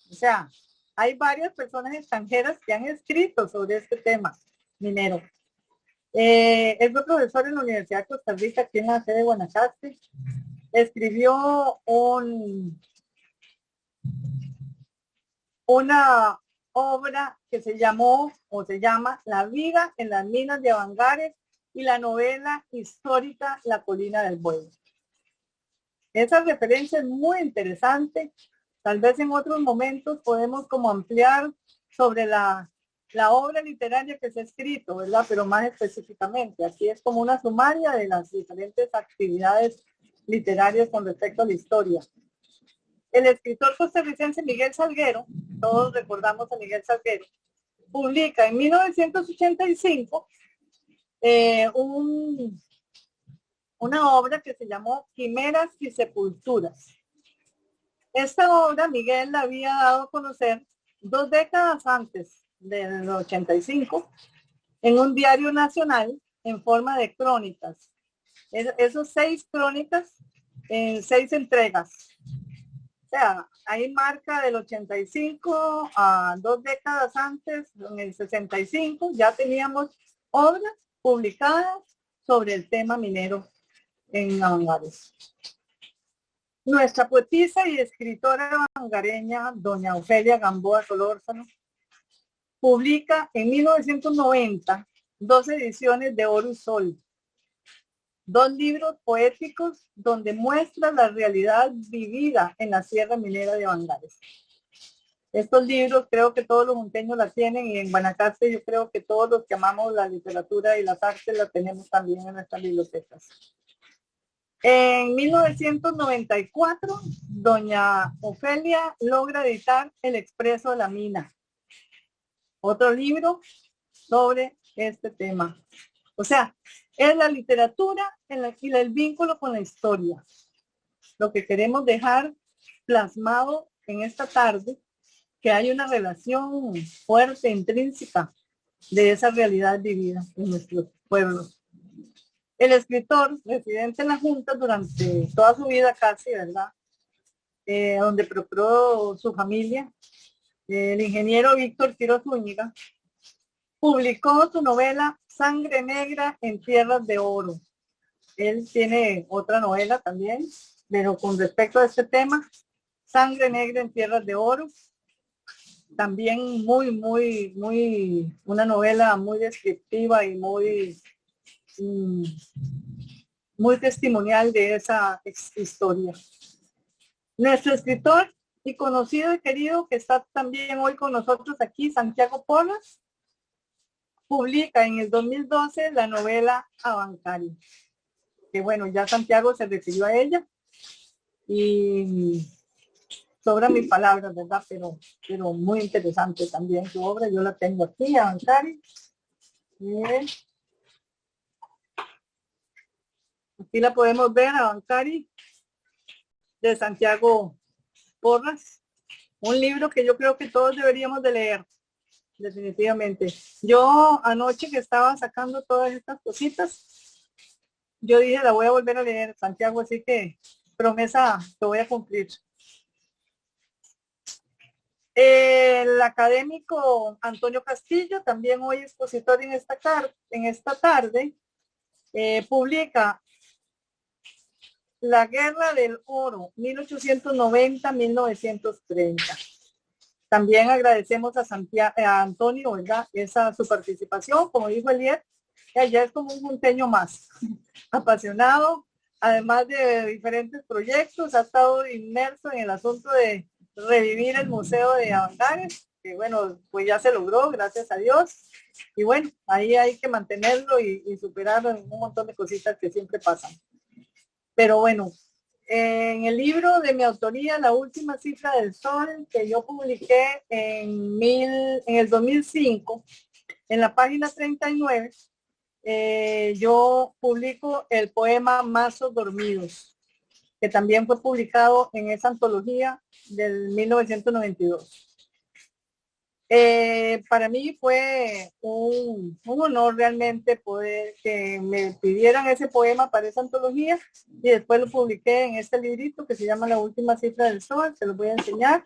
O sea, hay varias personas extranjeras que han escrito sobre este tema minero. Él fue profesor en la Universidad de Costa Rica, aquí en la sede de Guanacaste. Escribió una obra que se llama La vida en las minas de Avangares y la novela histórica La colina del buey. Esa referencia es muy interesante. Tal vez en otros momentos podemos como ampliar sobre la obra literaria que se ha escrito, ¿verdad? Pero más específicamente, aquí es como una sumaria de las diferentes actividades literarias con respecto a la historia. El escritor costarricense Miguel Salguero, todos recordamos a Miguel Salguero, publica en 1985 una obra que se llamó Quimeras y Sepulturas. Esta obra Miguel la había dado a conocer 2 décadas antes del 85 en un diario nacional en forma de crónicas. Esos 6 crónicas en 6 entregas. O sea, ahí marca del 85 a 2 décadas antes, en el 65, ya teníamos obras publicadas sobre el tema minero en Avangares. Nuestra poetisa y escritora avangareña, doña Ofelia Gamboa Solórzano, publica en 1990 2 ediciones de Oro y Sol, 2 libros poéticos donde muestra la realidad vivida en la Sierra Minera de Avangares. Estos libros creo que todos los monteños la tienen y en Guanacaste yo creo que todos los que amamos la literatura y las artes la tenemos también en nuestras bibliotecas. En 1994, doña Ofelia logra editar El Expreso de la Mina, otro libro sobre este tema. O sea, es la literatura y el vínculo con la historia. Lo que queremos dejar plasmado en esta tarde, que hay una relación fuerte, intrínseca, de esa realidad vivida en nuestros pueblos. El escritor, residente en la Junta durante toda su vida casi, ¿verdad? Donde procuró su familia, el ingeniero Víctor Quiroz Zúñiga, publicó su novela Sangre Negra en Tierras de Oro. Él tiene otra novela también, pero con respecto a este tema, Sangre Negra en Tierras de Oro, también una novela muy descriptiva y muy testimonial de esa historia. Nuestro escritor y conocido y querido, que está también hoy con nosotros aquí, Santiago Porras, publica en el 2012 la novela Abancari, que bueno, ya Santiago se refirió a ella y sobran mis palabras, ¿verdad? Pero muy interesante también su obra. Yo la tengo aquí, Abancari. Aquí la podemos ver, Abancari, de Santiago Porras. Un libro que yo creo que todos deberíamos de leer. definitivamente. Yo anoche que estaba sacando todas estas cositas, yo dije, la voy a volver a leer, Santiago, así que promesa que voy a cumplir. El académico Antonio Castillo, también hoy expositor en esta tarde, publica La Guerra del Oro, 1890-1930. También agradecemos a Antonio, ¿verdad? Su participación, como dijo Eliet, ya es como un junteño más, apasionado, además de diferentes proyectos, ha estado inmerso en el asunto de revivir el Museo de Avangares, que bueno, pues ya se logró, gracias a Dios, y bueno, ahí hay que mantenerlo y superar un montón de cositas que siempre pasan. Pero bueno, en el libro de mi autoría, La Última Cifra del Sol, que yo publiqué en el 2005, en la página 39, yo publico el poema Mazos Dormidos, que también fue publicado en esa antología del 1992. Para mí fue un honor realmente poder que me pidieran ese poema para esa antología, y después lo publiqué en este librito que se llama La Última Cifra del Sol. Se los voy a enseñar.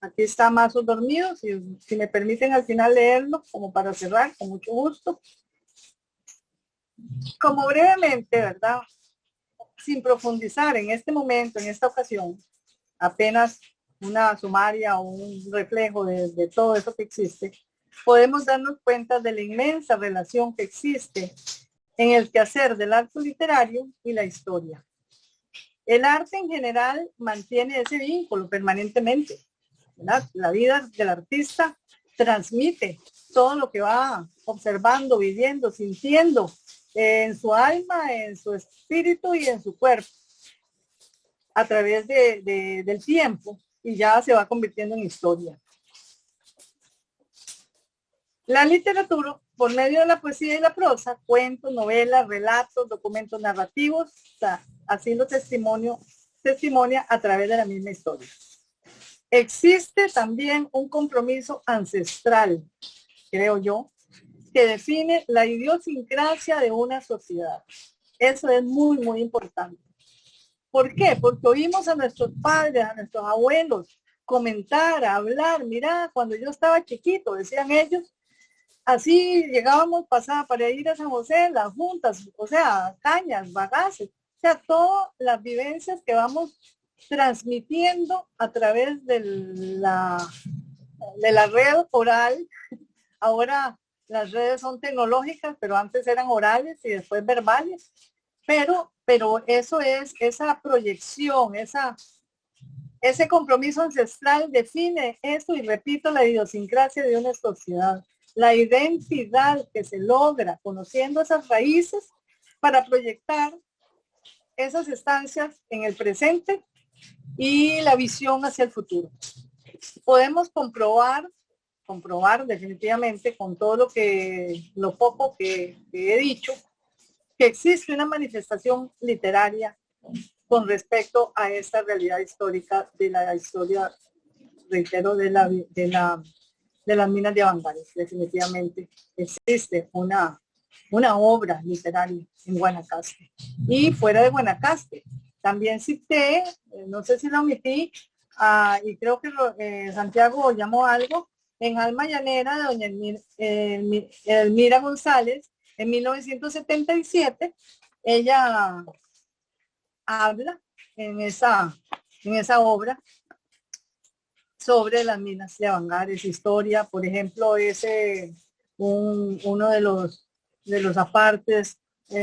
Aquí está Mazos Dormidos, y si me permiten al final leerlo como para cerrar, con mucho gusto. Como brevemente, ¿verdad? Sin profundizar en este momento, en esta ocasión, apenas una sumaria o un reflejo de todo eso que existe, podemos darnos cuenta de la inmensa relación que existe en el quehacer del arte literario y la historia. El arte en general mantiene ese vínculo permanentemente, ¿verdad? La vida del artista transmite todo lo que va observando, viviendo, sintiendo, en su alma, en su espíritu y en su cuerpo, a través del tiempo, y ya se va convirtiendo en historia. La literatura, por medio de la poesía y la prosa, cuentos, novelas, relatos, documentos narrativos, haciendo testimonia a través de la misma historia. Existe también un compromiso ancestral, creo yo, que define la idiosincrasia de una sociedad. Eso es muy, muy importante. ¿Por qué? Porque oímos a nuestros padres, a nuestros abuelos comentar, hablar. Mira, cuando yo estaba chiquito, decían ellos, así llegábamos, pasaba para ir a San José, las juntas, o sea, cañas, bagaces, o sea, todas las vivencias que vamos transmitiendo a través de la red oral. Ahora las redes son tecnológicas, pero antes eran orales y después verbales. Pero eso es, esa proyección, ese compromiso ancestral define eso, y repito, la idiosincrasia de una sociedad, la identidad que se logra conociendo esas raíces para proyectar esas estancias en el presente y la visión hacia el futuro. Podemos comprobar definitivamente con todo lo poco que he dicho, que existe una manifestación literaria con respecto a esta realidad histórica de la historia, reitero, de las minas de Avangares. Definitivamente existe una obra literaria en Guanacaste. Y fuera de Guanacaste, también cité, no sé si lo omití, y creo que Santiago llamó algo, en Alma Llanera de doña Elmira González, en 1977, ella habla en esa obra sobre las minas de Avangares, historia. Por ejemplo, uno de los apartes,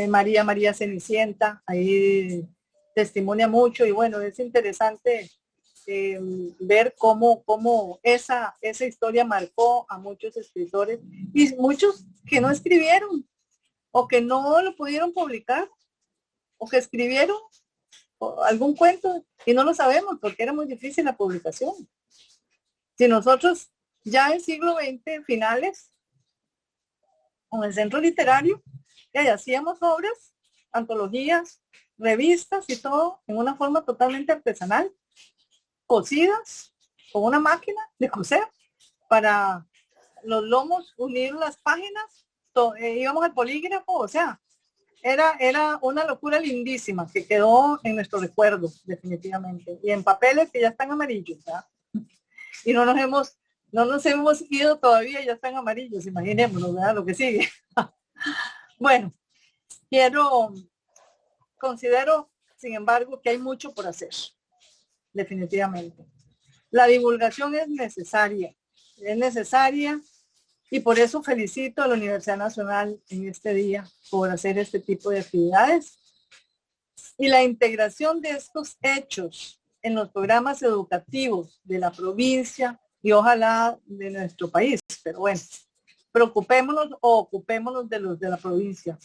María Cenicienta, ahí testimonia mucho, y bueno, es interesante ver cómo esa historia marcó a muchos escritores, y muchos que no escribieron o que no lo pudieron publicar, o que escribieron algún cuento y no lo sabemos porque era muy difícil la publicación. Si nosotros ya en siglo XX finales, con el Centro Literario, ya hacíamos obras, antologías, revistas y todo en una forma totalmente artesanal, cosidas con una máquina de coser para los lomos, unir las páginas, íbamos al polígrafo, o sea, era una locura lindísima que quedó en nuestro recuerdo, definitivamente. Y en papeles que ya están amarillos, ¿verdad? Y no nos hemos ido todavía, ya están amarillos, imaginémonos, ¿verdad? Lo que sigue. Bueno, considero, sin embargo, que hay mucho por hacer, definitivamente. La divulgación es necesaria y por eso felicito a la Universidad Nacional en este día por hacer este tipo de actividades y la integración de estos hechos en los programas educativos de la provincia y ojalá de nuestro país. Pero bueno, preocupémonos o ocupémonos de los de la provincia,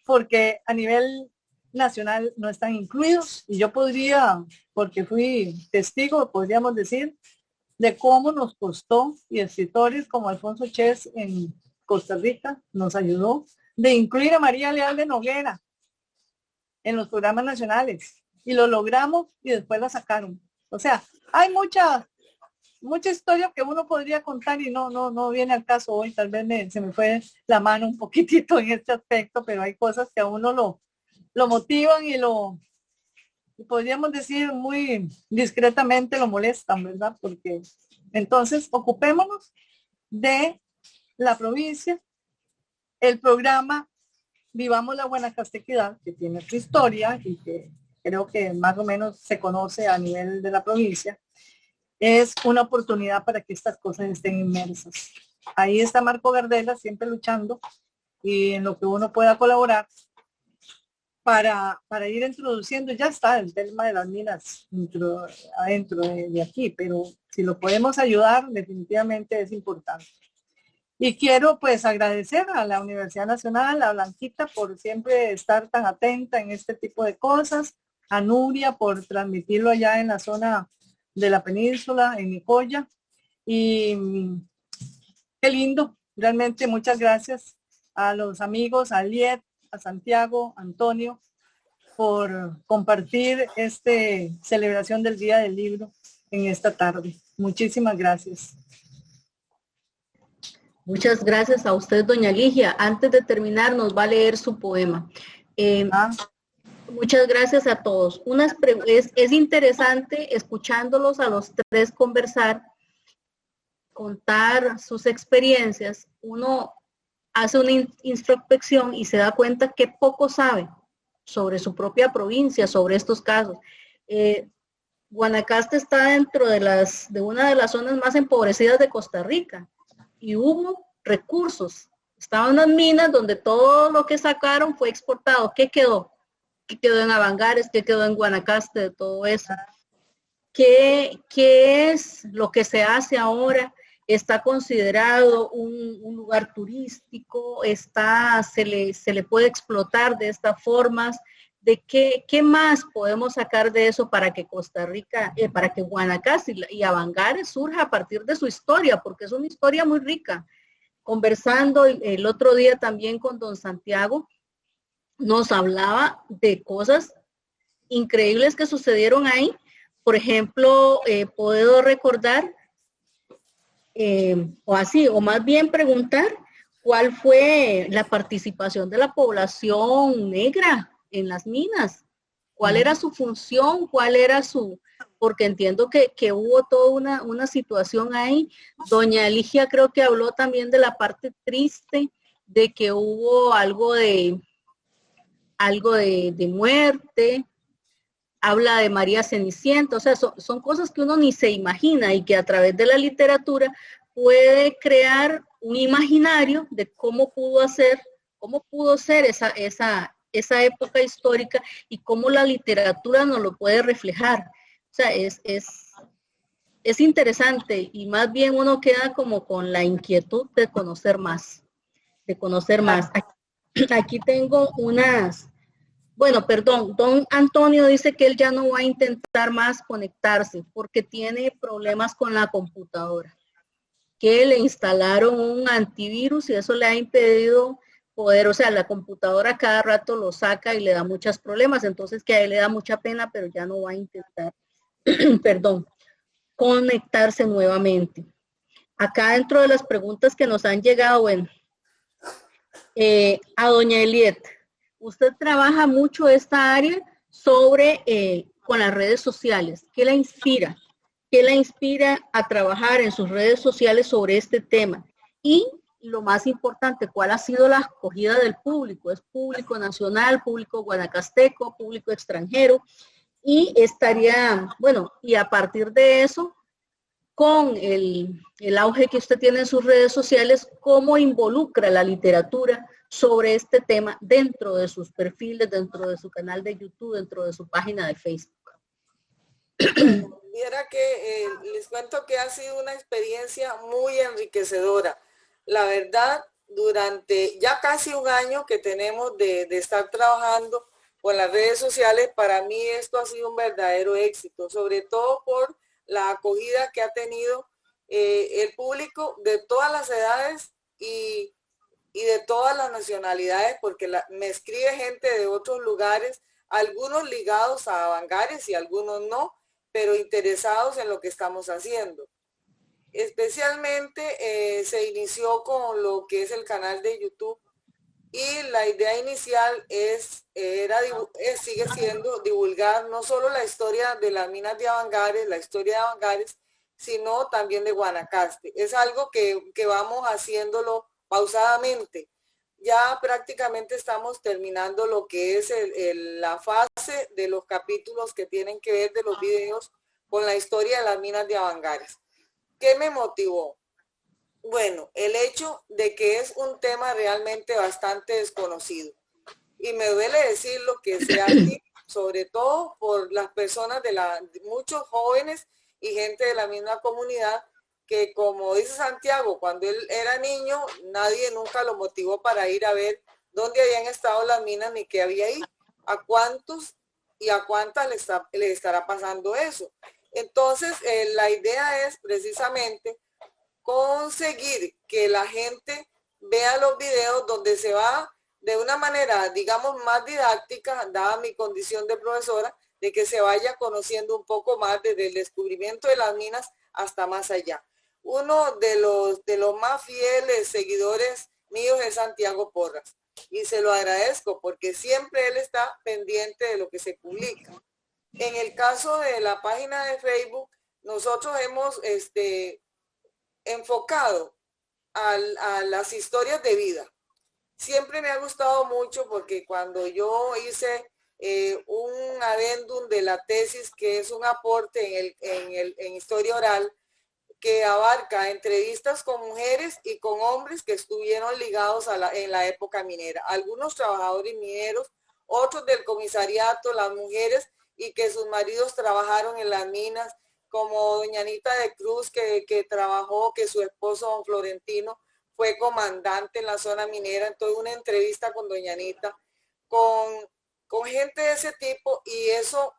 porque a nivel nacional no están incluidos y yo podría, porque fui testigo, podríamos decir, de cómo nos costó, y escritores como Alfonso Ches en Costa Rica nos ayudó, de incluir a María Leal de Noguera en los programas nacionales, y lo logramos y después la sacaron. O sea, hay mucha historia que uno podría contar y no viene al caso hoy, tal vez se me fue la mano un poquitito en este aspecto, pero hay cosas que a uno lo motivan y podríamos decir muy discretamente lo molestan, ¿verdad? Porque entonces ocupémonos de la provincia, el programa Vivamos la Guanacastequidad, que tiene su historia y que creo que más o menos se conoce a nivel de la provincia, es una oportunidad para que estas cosas estén inmersas. Ahí está Marco Gardela siempre luchando y en lo que uno pueda colaborar para ir introduciendo, ya está el tema de las minas adentro de aquí, pero si lo podemos ayudar, definitivamente es importante. Y quiero pues agradecer a la Universidad Nacional, a Blanquita por siempre estar tan atenta en este tipo de cosas, a Nuria por transmitirlo allá en la zona de la península, en Nicoya, y qué lindo, realmente muchas gracias a los amigos, a Liet, a Santiago, Antonio, por compartir esta celebración del Día del Libro en esta tarde. Muchísimas gracias. Muchas gracias a usted, doña Ligia. Antes de terminar, nos va a leer su poema. Muchas gracias a todos. Es interesante escuchándolos a los tres conversar, contar sus experiencias. Uno hace una introspección y se da cuenta que poco sabe sobre su propia provincia, sobre estos casos. Guanacaste está dentro de una de las zonas más empobrecidas de Costa Rica y hubo recursos. Estaban las minas donde todo lo que sacaron fue exportado. ¿Qué quedó? ¿Qué quedó en Avangares? ¿Qué quedó en Guanacaste de todo eso? ¿Qué es lo que se hace ahora? Está considerado un lugar turístico, se le puede explotar de estas formas, de qué más podemos sacar de eso para que Costa Rica, para que Guanacaste y Avangares surja a partir de su historia, porque es una historia muy rica. Conversando el otro día también con don Santiago, nos hablaba de cosas increíbles que sucedieron ahí. Por ejemplo, puedo recordar o más bien preguntar cuál fue la participación de la población negra en las minas, cuál era su función, porque entiendo que hubo toda una situación ahí. Doña Ligia creo que habló también de la parte triste, de que hubo algo de muerte, habla de María Cenicienta, o sea, son cosas que uno ni se imagina y que a través de la literatura puede crear un imaginario de cómo pudo ser esa época histórica y cómo la literatura nos lo puede reflejar. O sea, es interesante y más bien uno queda como con la inquietud de conocer más. Aquí tengo don Antonio dice que él ya no va a intentar más conectarse porque tiene problemas con la computadora, que le instalaron un antivirus y eso le ha impedido poder, o sea, la computadora cada rato lo saca y le da muchos problemas, entonces que a él le da mucha pena, pero ya no va a intentar, perdón. conectarse nuevamente. Acá dentro de las preguntas que nos han llegado, bueno, a doña Eliet, usted trabaja mucho esta área sobre con las redes sociales. ¿Qué la inspira? ¿Qué la inspira a trabajar en sus redes sociales sobre este tema? Y lo más importante, ¿cuál ha sido la acogida del público? ¿Es público nacional, público guanacasteco, público extranjero? Y estaría, bueno, y a partir de eso, con el auge que usted tiene en sus redes sociales, ¿cómo involucra la literatura sobre este tema dentro de sus perfiles, dentro de su canal de YouTube, dentro de su página de Facebook? Bueno, viera que les cuento que ha sido una experiencia muy enriquecedora. La verdad, durante ya casi un año que tenemos de estar trabajando con las redes sociales, para mí esto ha sido un verdadero éxito, sobre todo por la acogida que ha tenido el público de todas las edades y de todas las nacionalidades, porque me escribe gente de otros lugares, algunos ligados a Avangares y algunos no, pero interesados en lo que estamos haciendo. Especialmente se inició con lo que es el canal de YouTube y la idea inicial sigue siendo divulgar no solo la historia de las minas de Avangares, la historia de Avangares, sino también de Guanacaste. Es algo que vamos haciéndolo pausadamente. Ya prácticamente estamos terminando lo que es la fase de los capítulos que tienen que ver de los videos con la historia de las minas de Avangares. ¿Qué me motivó? Bueno, el hecho de que es un tema realmente bastante desconocido. Y me duele decirlo que sea así, sobre todo por las personas de muchos jóvenes y gente de la misma comunidad que, como dice Santiago, cuando él era niño, nadie nunca lo motivó para ir a ver dónde habían estado las minas ni qué había ahí. ¿A cuántos y a cuántas les estará pasando eso? Entonces, la idea es precisamente conseguir que la gente vea los videos donde se va de una manera, digamos, más didáctica, dada mi condición de profesora, de que se vaya conociendo un poco más desde el descubrimiento de las minas hasta más allá. Uno de los más fieles seguidores míos es Santiago Porras y se lo agradezco porque siempre él está pendiente de lo que se publica. En el caso de la página de Facebook, nosotros hemos enfocado a las historias de vida. Siempre me ha gustado mucho porque cuando yo hice un adendum de la tesis, que es un aporte en historia oral, que abarca entrevistas con mujeres y con hombres que estuvieron ligados en la época minera. Algunos trabajadores mineros, otros del comisariato, las mujeres, y que sus maridos trabajaron en las minas, como doña Anita de Cruz, que trabajó, que su esposo don Florentino fue comandante en la zona minera. Entonces una entrevista con doña Anita, con gente de ese tipo, y eso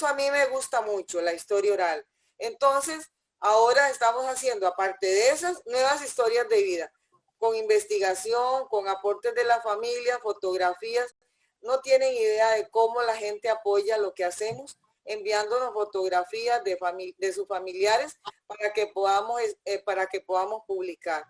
a mí me gusta mucho, la historia oral. Entonces, ahora estamos haciendo, aparte de esas, nuevas historias de vida, con investigación, con aportes de la familia, fotografías. No tienen idea de cómo la gente apoya lo que hacemos, enviándonos fotografías de sus familiares para que podamos publicar.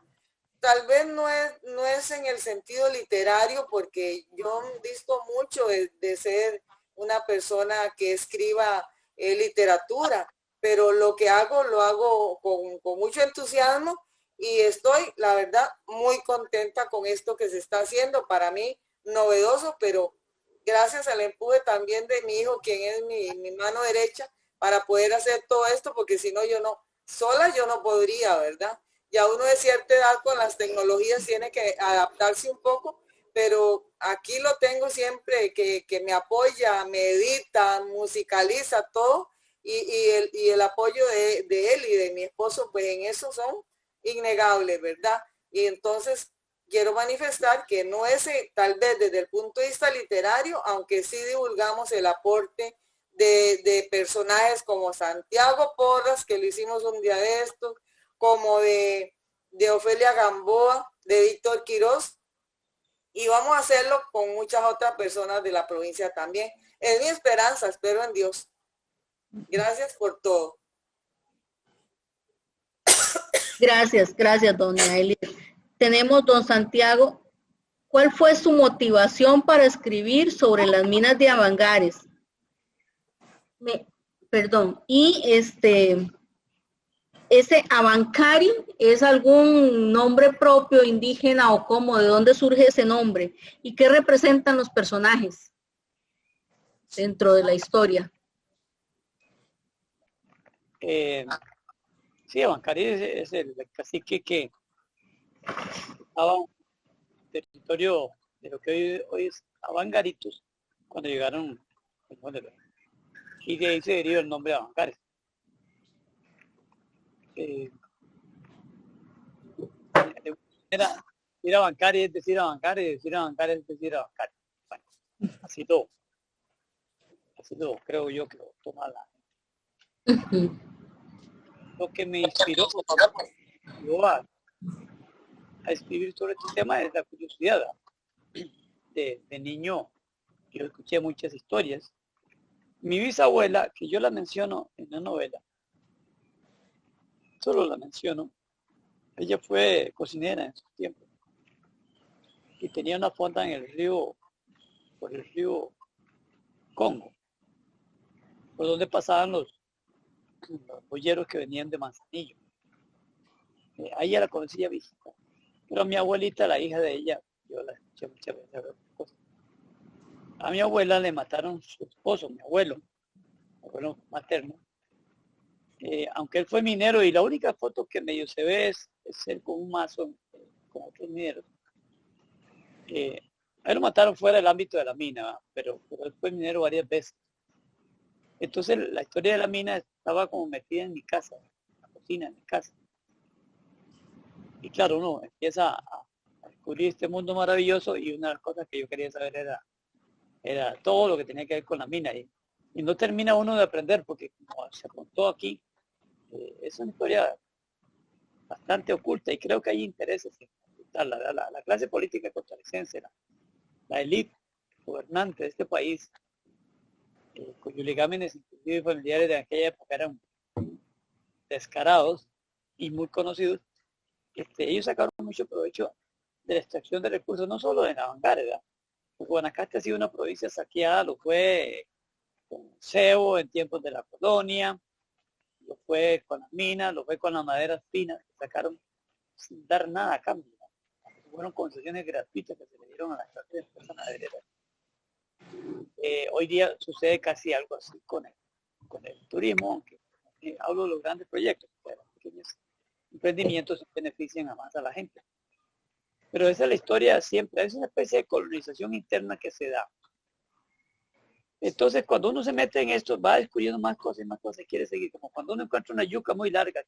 Tal vez no es en el sentido literario, porque yo disto mucho de ser una persona que escriba literatura, pero lo que hago, lo hago con mucho entusiasmo y estoy, la verdad, muy contenta con esto que se está haciendo. Para mí, novedoso, pero gracias al empuje también de mi hijo, quien es mi mano derecha, para poder hacer todo esto, porque si no, sola yo no podría, ¿verdad? Ya uno de cierta edad con las tecnologías tiene que adaptarse un poco, pero aquí lo tengo siempre que me apoya, me edita, musicaliza todo, y el apoyo de él y de mi esposo, pues en eso son innegables, ¿verdad? Y entonces quiero manifestar que no es tal vez desde el punto de vista literario, aunque sí divulgamos el aporte de personajes como Santiago Porras, que lo hicimos un día de estos, como de Ofelia Gamboa, de Víctor Quirós, y vamos a hacerlo con muchas otras personas de la provincia también. Es mi esperanza, espero en Dios. Gracias por todo. Gracias, doña Eli. Tenemos don Santiago. ¿Cuál fue su motivación para escribir sobre las minas de Avangares? Perdón, y ese Avancari es algún nombre propio indígena o cómo, de dónde surge ese nombre y qué representan los personajes dentro de la historia. Sí, Abancari es el cacique que estaba en el territorio de lo que hoy es Avangaritos, cuando llegaron, y de ahí se deriva el nombre de Abancari. Ir a Abancari es decir Abancari, decir Abancari es decir Abancari. Bueno, así todo, creo yo que lo toma la gente. Lo que me inspiró a escribir sobre este tema es la curiosidad. De niño yo escuché muchas historias. Mi bisabuela, que yo la menciono en la novela, solo la menciono, ella fue cocinera en su tiempo y tenía una fonda en el río, por el río Congo, por donde pasaban los boyeros que venían de Manzanillo. A ella la conocía visita, pero a mi abuelita, la hija de ella, yo la escuché muchas veces. A mi abuela le mataron su esposo, mi abuelo materno, aunque él fue minero y la única foto que medio se ve es él con un mazo con otros mineros. A él lo mataron fuera del ámbito de la mina, pero él fue minero varias veces. Entonces la historia de la mina estaba como metida en mi casa, en la cocina de mi casa. Y claro, uno empieza a descubrir este mundo maravilloso y una de las cosas que yo quería saber era todo lo que tenía que ver con la mina. Y no termina uno de aprender porque como se contó aquí, es una historia bastante oculta y creo que hay intereses en ocultarla. La clase política costarricense, la élite gobernante de este país, cuyos ligámenes inclusive familiares de aquella época eran descarados y muy conocidos, ellos sacaron mucho provecho de la extracción de recursos, no solo de Navangares, Guanacaste ha sido una provincia saqueada, lo fue con cebo en tiempos de la colonia, lo fue con las minas, lo fue con las maderas finas que sacaron sin dar nada a cambio. Fueron concesiones gratuitas que se le dieron a las clases madereras. Hoy día sucede casi algo así con el turismo, aunque hablo de los grandes proyectos, pero los pequeños emprendimientos benefician a más a la gente. Pero esa es la historia siempre, es una especie de colonización interna que se da. Entonces, cuando uno se mete en esto, va descubriendo más cosas y más cosas y quiere seguir. Como cuando uno encuentra una yuca muy larga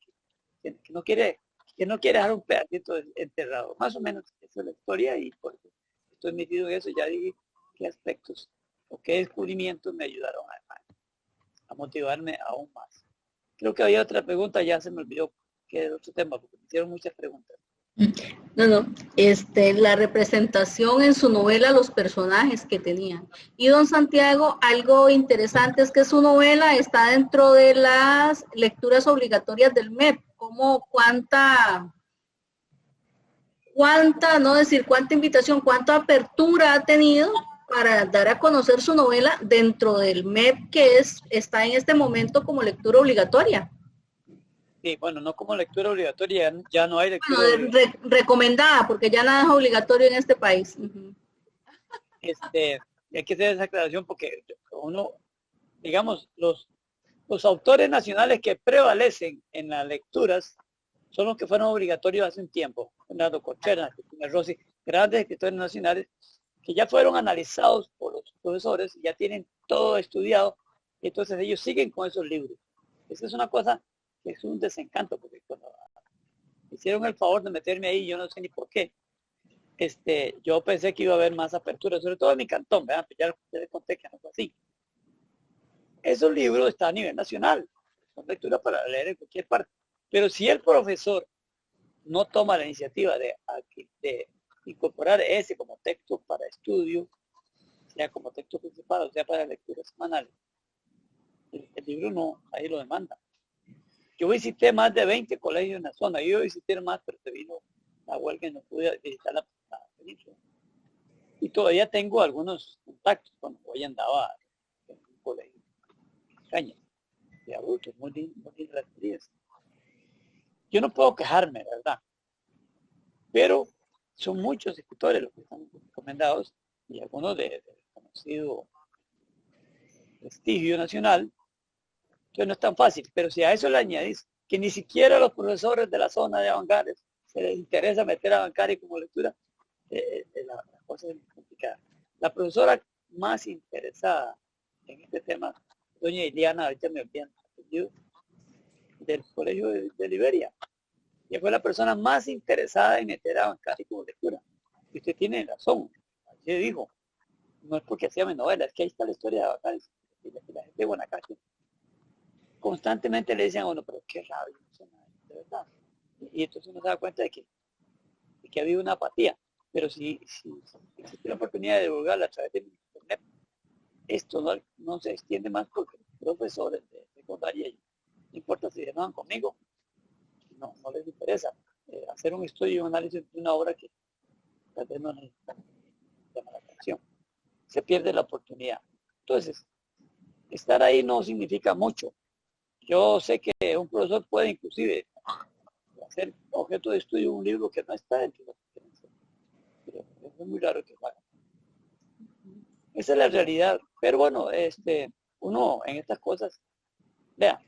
que no quiere dejar un pedacito enterrado. Más o menos esa es la historia y por eso estoy metido en eso. Ya dije qué aspectos o qué descubrimientos me ayudaron a motivarme aún más. Creo que había otra pregunta, ya se me olvidó que era otro tema, porque me hicieron muchas preguntas. No, la representación en su novela, los personajes que tenían. Y don Santiago, algo interesante es que su novela está dentro de las lecturas obligatorias del MEP. Cuánta invitación, cuánta apertura ha tenido para dar a conocer su novela dentro del MEP que está en este momento como lectura obligatoria. Sí, bueno, no como lectura obligatoria, ya no hay lectura recomendada, porque ya nada es obligatorio en este país. Uh-huh. Hay que hacer esa aclaración porque uno, digamos, los autores nacionales que prevalecen en las lecturas son los que fueron obligatorios hace un tiempo. Fernando Cochera, Cristina Rossi, grandes escritores nacionales que ya fueron analizados por los profesores, ya tienen todo estudiado, y entonces ellos siguen con esos libros. Esa es una cosa que es un desencanto, porque cuando hicieron el favor de meterme ahí, yo no sé ni por qué, yo pensé que iba a haber más apertura, sobre todo en mi cantón, ¿verdad? Ya les conté que no fue así. Esos libros están a nivel nacional, son lecturas para leer en cualquier parte, pero si el profesor no toma la iniciativa de incorporar ese como texto para estudio, sea como texto principal o sea para lecturas semanales, el libro no, ahí lo demanda. Yo visité más de 20 colegios en la zona. Yo visité más, pero se vino la huelga y no pude visitar la península. Y todavía tengo algunos contactos cuando hoy andaba en un colegio Caña, de adultos, muy lindas experiencias. Yo no puedo quejarme, ¿verdad? Pero son muchos escritores los que están recomendados y algunos de conocido prestigio nacional. Entonces no es tan fácil, pero si a eso le añadís que ni siquiera los profesores de la zona de Avancares se les interesa meter a Avancares como lectura, la cosa es complicada. La profesora más interesada en este tema, doña Iliana, ahorita me olvidan, del Colegio de Liberia, y fue la persona más interesada en meter a Avancares como lectura. Y usted tiene razón, así dijo, no es porque hacía novelas, es que ahí está la historia de Avancares y la gente de Guanacaste constantemente le decían a uno, pero qué rabia, de verdad. Y entonces uno se da cuenta de que había una apatía. Pero si existe la oportunidad de divulgarla a través de internet, esto no se extiende más porque los profesores de secundaria, no importa si se enojan conmigo, no les interesa hacer un estudio y un análisis de una obra que tal vez no les llama la atención. Se pierde la oportunidad. Entonces, estar ahí no significa mucho. Yo sé que un profesor puede inclusive hacer objeto de estudio un libro que no está dentro de la conferencia. Pero es muy raro que lo haga. Esa es la realidad. Pero bueno, uno en estas cosas, vea,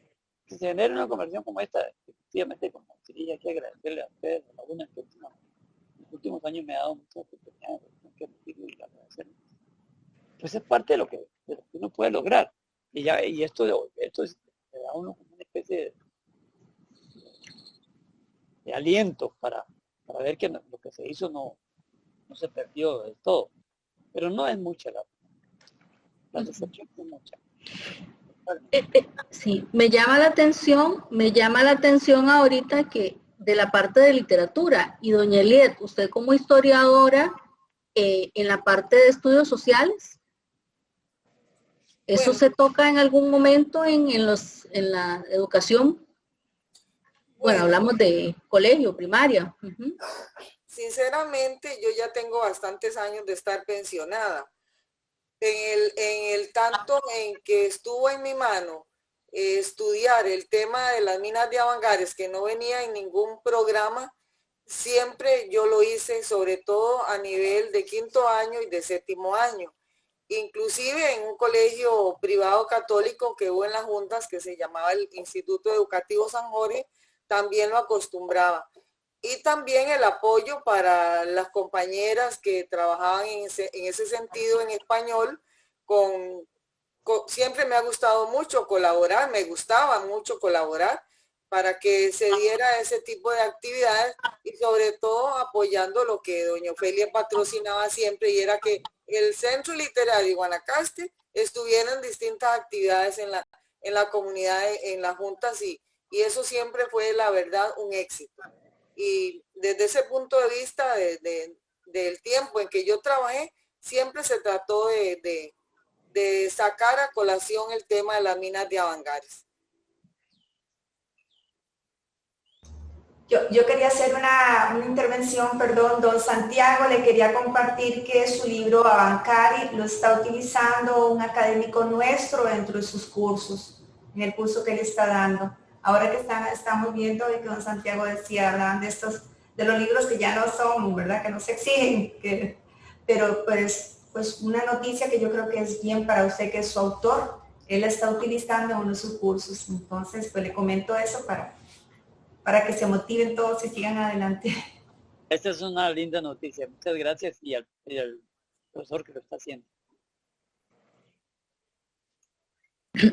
que se genere una conversación como esta, efectivamente, como sería, hay que agradecerle a ustedes, a la UNA, que en los últimos años me ha dado muchas oportunidades, y agradecerle. Pues es parte de lo que uno puede lograr. Y esto es da uno como una especie de aliento para ver que lo que se hizo no se perdió del todo. Pero no es mucha la decepción, no es mucha. Sí, me llama la atención ahorita que de la parte de literatura, y doña Eliet, usted como historiadora, en la parte de estudios sociales, ¿eso se toca en algún momento en la educación? Bueno, hablamos de colegio, primaria. Sinceramente, yo ya tengo bastantes años de estar pensionada. En el tanto en que estuvo en mi mano estudiar el tema de las minas de Avancares, que no venía en ningún programa, siempre yo lo hice, sobre todo a nivel de 5º año y de 7º año. Inclusive en un colegio privado católico que hubo en las juntas, que se llamaba el Instituto Educativo San Jorge, también lo acostumbraba. Y también el apoyo para las compañeras que trabajaban en ese sentido en español. Siempre me ha gustado mucho colaborar, me gustaba mucho colaborar para que se diera ese tipo de actividades y sobre todo apoyando lo que doña Ofelia patrocinaba siempre, y era que el Centro Literario de Guanacaste estuviera en distintas actividades en la comunidad, en las juntas, y eso siempre fue, la verdad, un éxito. Y desde ese punto de vista del tiempo en que yo trabajé, siempre se trató de sacar a colación el tema de las minas de Avancares. Yo quería hacer una intervención, perdón, don Santiago le quería compartir que su libro Avancari lo está utilizando un académico nuestro dentro de sus cursos, en el curso que le está dando. Ahora que estamos viendo y que don Santiago decía, hablaban de los libros que ya no son, ¿verdad? Que no se exigen, pero pues una noticia que yo creo que es bien para usted, que es su autor, él está utilizando en uno de sus cursos. Entonces, pues le comento eso para que se motiven todos y sigan adelante. Esta es una linda noticia. Muchas gracias y al profesor que lo está haciendo.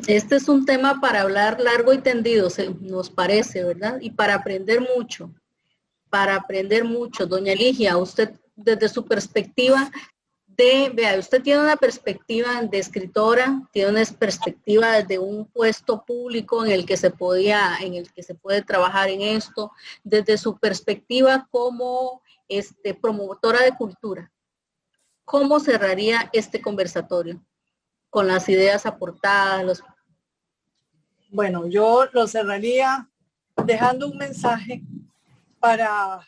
Este es un tema para hablar largo y tendido, nos parece, ¿verdad? Y para aprender mucho. Doña Ligia, usted desde su perspectiva vea, usted tiene una perspectiva de escritora, tiene una perspectiva de un puesto público en el que se puede trabajar en esto, desde su perspectiva como promotora de cultura. ¿Cómo cerraría este conversatorio? Con las ideas aportadas. Bueno, yo lo cerraría dejando un mensaje para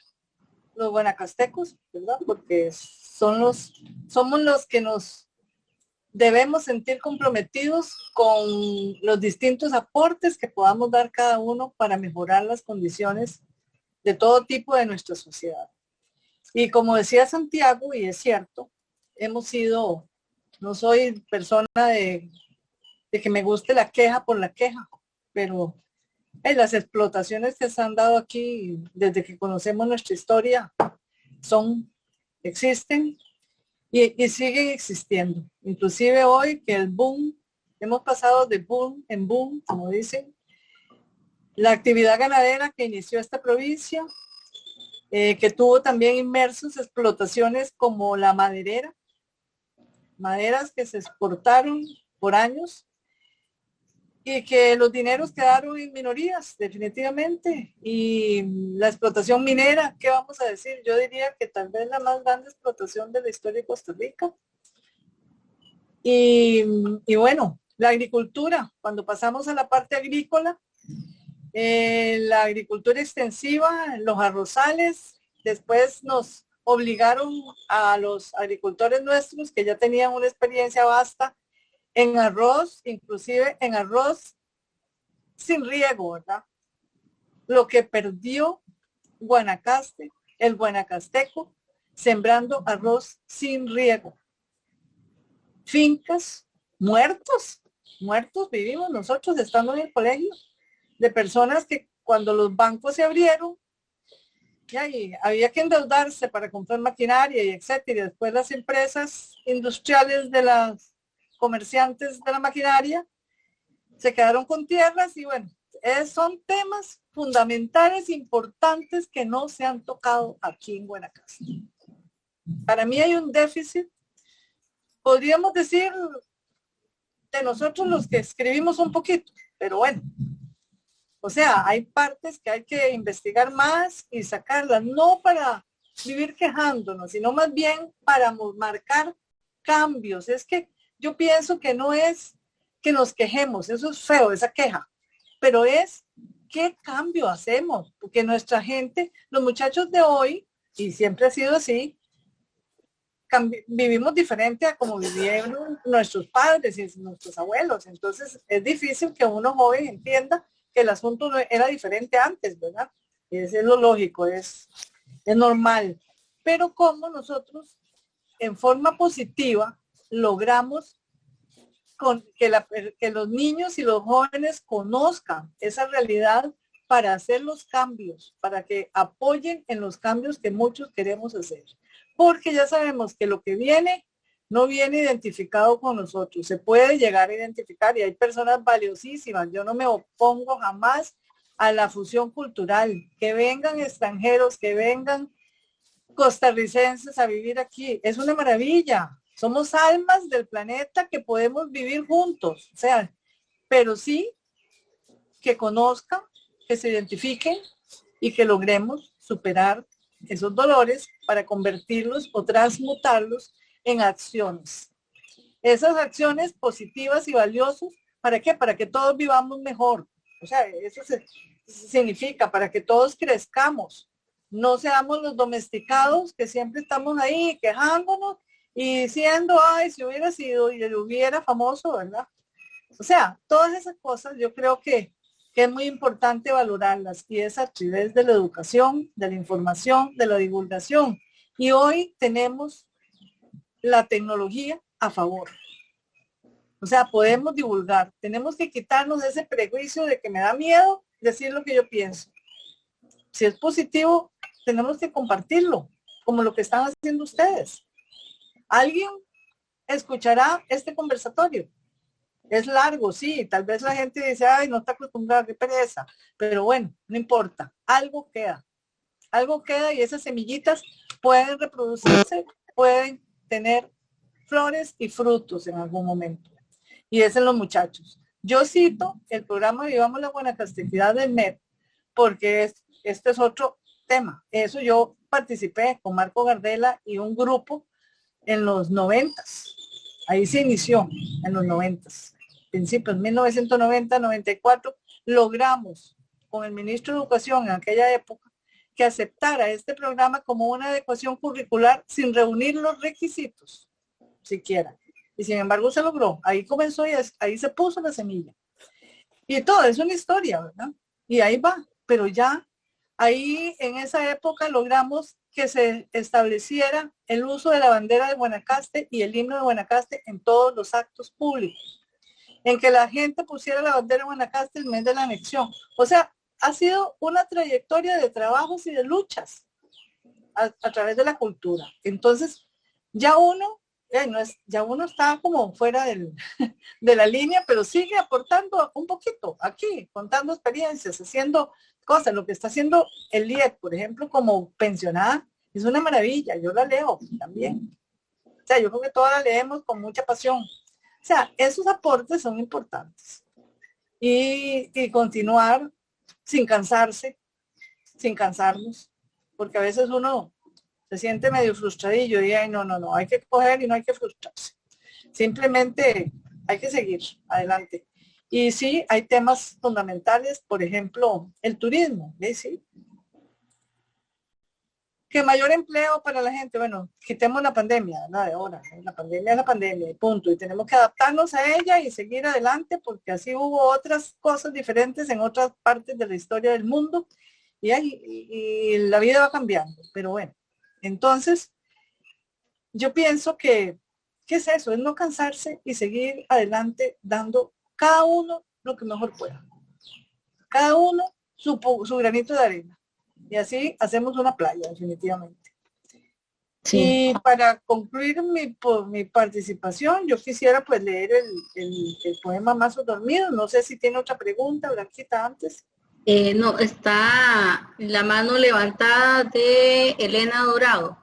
los guanacastecos, ¿verdad? Porque somos los que nos debemos sentir comprometidos con los distintos aportes que podamos dar cada uno para mejorar las condiciones de todo tipo de nuestra sociedad. Y como decía Santiago, y es cierto, no soy persona de que me guste la queja por la queja, pero las explotaciones que se han dado aquí desde que conocemos nuestra historia existen y siguen existiendo. Inclusive hoy que el boom, hemos pasado de boom en boom, como dicen, la actividad ganadera que inició esta provincia, que tuvo también inmersos explotaciones como la maderera, maderas que se exportaron por años y que los dineros quedaron en minorías definitivamente, y la explotación minera, ¿qué vamos a decir? Yo diría que tal vez la más grande explotación de la historia de Costa Rica. Y bueno, la agricultura, cuando pasamos a la parte agrícola, la agricultura extensiva, los arrozales, después nos obligaron a los agricultores nuestros que ya tenían una experiencia vasta en arroz, inclusive en arroz sin riego, ¿verdad? Lo que perdió Guanacaste, el guanacasteco, sembrando arroz sin riego. Fincas muertos vivimos nosotros estando en el colegio, de personas que cuando los bancos se abrieron, y había que endeudarse para comprar maquinaria y etcétera. Y después las empresas industriales de las comerciantes de la maquinaria se quedaron con tierras y bueno, son temas fundamentales, importantes que no se han tocado aquí en Guanacaste. Para mí hay un déficit, podríamos decir, de nosotros los que escribimos un poquito, pero bueno, o sea, hay partes que hay que investigar más y sacarlas, no para vivir quejándonos, sino más bien para marcar cambios. Es que yo pienso que no es que nos quejemos, eso es feo, esa queja, pero es qué cambio hacemos, porque nuestra gente, los muchachos de hoy, y siempre ha sido así, vivimos diferente a como vivieron nuestros padres y nuestros abuelos. Entonces es difícil que uno joven entienda que el asunto era diferente antes, ¿verdad? Es lo lógico, es normal. Pero como nosotros en forma positiva logramos que los niños y los jóvenes conozcan esa realidad para hacer los cambios, para que apoyen en los cambios que muchos queremos hacer. Porque ya sabemos que lo que viene no viene identificado con nosotros, se puede llegar a identificar y hay personas valiosísimas. Yo no me opongo jamás a la fusión cultural, que vengan extranjeros, que vengan costarricenses a vivir aquí, es una maravilla. Somos almas del planeta que podemos vivir juntos, o sea, pero sí que conozcan, que se identifiquen y que logremos superar esos dolores para convertirlos o transmutarlos en acciones. Esas acciones positivas y valiosas, ¿para qué? Para que todos vivamos mejor. O sea, eso significa para que todos crezcamos. No seamos los domesticados que siempre estamos ahí quejándonos y diciendo, ay, si hubiera sido y él hubiera famoso, ¿verdad? O sea, todas esas cosas yo creo que es muy importante valorarlas y es a través de la educación, de la información, de la divulgación. Y hoy tenemos la tecnología a favor. O sea, podemos divulgar. Tenemos que quitarnos ese prejuicio de que me da miedo decir lo que yo pienso. Si es positivo, tenemos que compartirlo, como lo que están haciendo ustedes. Alguien escuchará este conversatorio. Es largo, sí, tal vez la gente dice, ay, no está acostumbrada, qué pereza, pero bueno, no importa, algo queda y esas semillitas pueden reproducirse, pueden tener flores y frutos en algún momento, y es en los muchachos. Yo cito el programa Vivamos la Guanacastequidad del MED, porque este es otro tema. Eso yo participé con Marco Gardela y un grupo en los 90s, ahí se inició en los 90s. Principios 1990, 94, logramos con el ministro de Educación en aquella época que aceptara este programa como una adecuación curricular sin reunir los requisitos siquiera. Y sin embargo se logró. Ahí comenzó y ahí se puso la semilla. Y todo es una historia, ¿verdad? Y ahí va. Pero ya ahí en esa época logramos que se estableciera el uso de la bandera de Guanacaste y el himno de Guanacaste en todos los actos públicos. En que la gente pusiera la bandera de Guanacaste en mes de la anexión. O sea, ha sido una trayectoria de trabajos y de luchas a través de la cultura. Entonces, ya uno está como fuera de la línea, pero sigue aportando un poquito aquí, contando experiencias, haciendo cosas. Lo que está haciendo el IED, por ejemplo, como pensionada, es una maravilla. Yo la leo también. O sea, yo creo que todas la leemos con mucha pasión. O sea, esos aportes son importantes. Y continuar sin cansarse, sin cansarnos, porque a veces uno se siente medio frustradillo y ay, no, hay que coger y no hay que frustrarse. Simplemente hay que seguir adelante. Y sí, hay temas fundamentales, por ejemplo, el turismo, ¿ves? Sí. Que mayor empleo para la gente, bueno, quitemos la pandemia, ¿verdad? De ahora, ¿no? La pandemia es la pandemia, y punto. Y tenemos que adaptarnos a ella y seguir adelante, porque así hubo otras cosas diferentes en otras partes de la historia del mundo y la vida va cambiando. Pero bueno, entonces, yo pienso que, ¿qué es eso? Es no cansarse y seguir adelante dando cada uno lo que mejor pueda. Cada uno su granito de arena. Y así hacemos una playa, definitivamente. Sí. Y para concluir mi participación, yo quisiera pues leer el poema Mazos Dormidos. No sé si tiene otra pregunta, Blanquita, antes. No, está la mano levantada de Elena Dorado.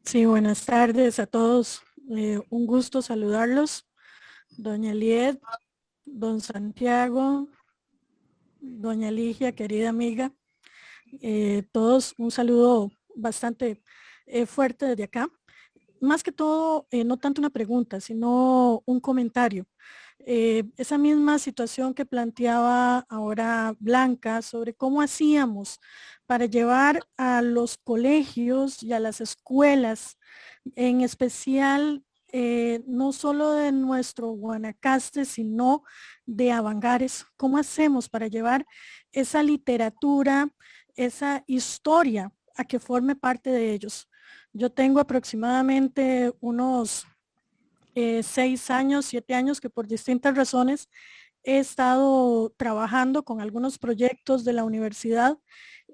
Sí, buenas tardes a todos. Un gusto saludarlos. Doña Lied, don Santiago, doña Ligia, querida amiga. Todos un saludo bastante fuerte desde acá. Más que todo, no tanto una pregunta, sino un comentario. Esa misma situación que planteaba ahora Blanca sobre cómo hacíamos para llevar a los colegios y a las escuelas, en especial no solo de nuestro Guanacaste, sino de Avangares, cómo hacemos para llevar esa literatura, esa historia a que forme parte de ellos. Yo tengo aproximadamente unos 6 años, 7 años que por distintas razones he estado trabajando con algunos proyectos de la universidad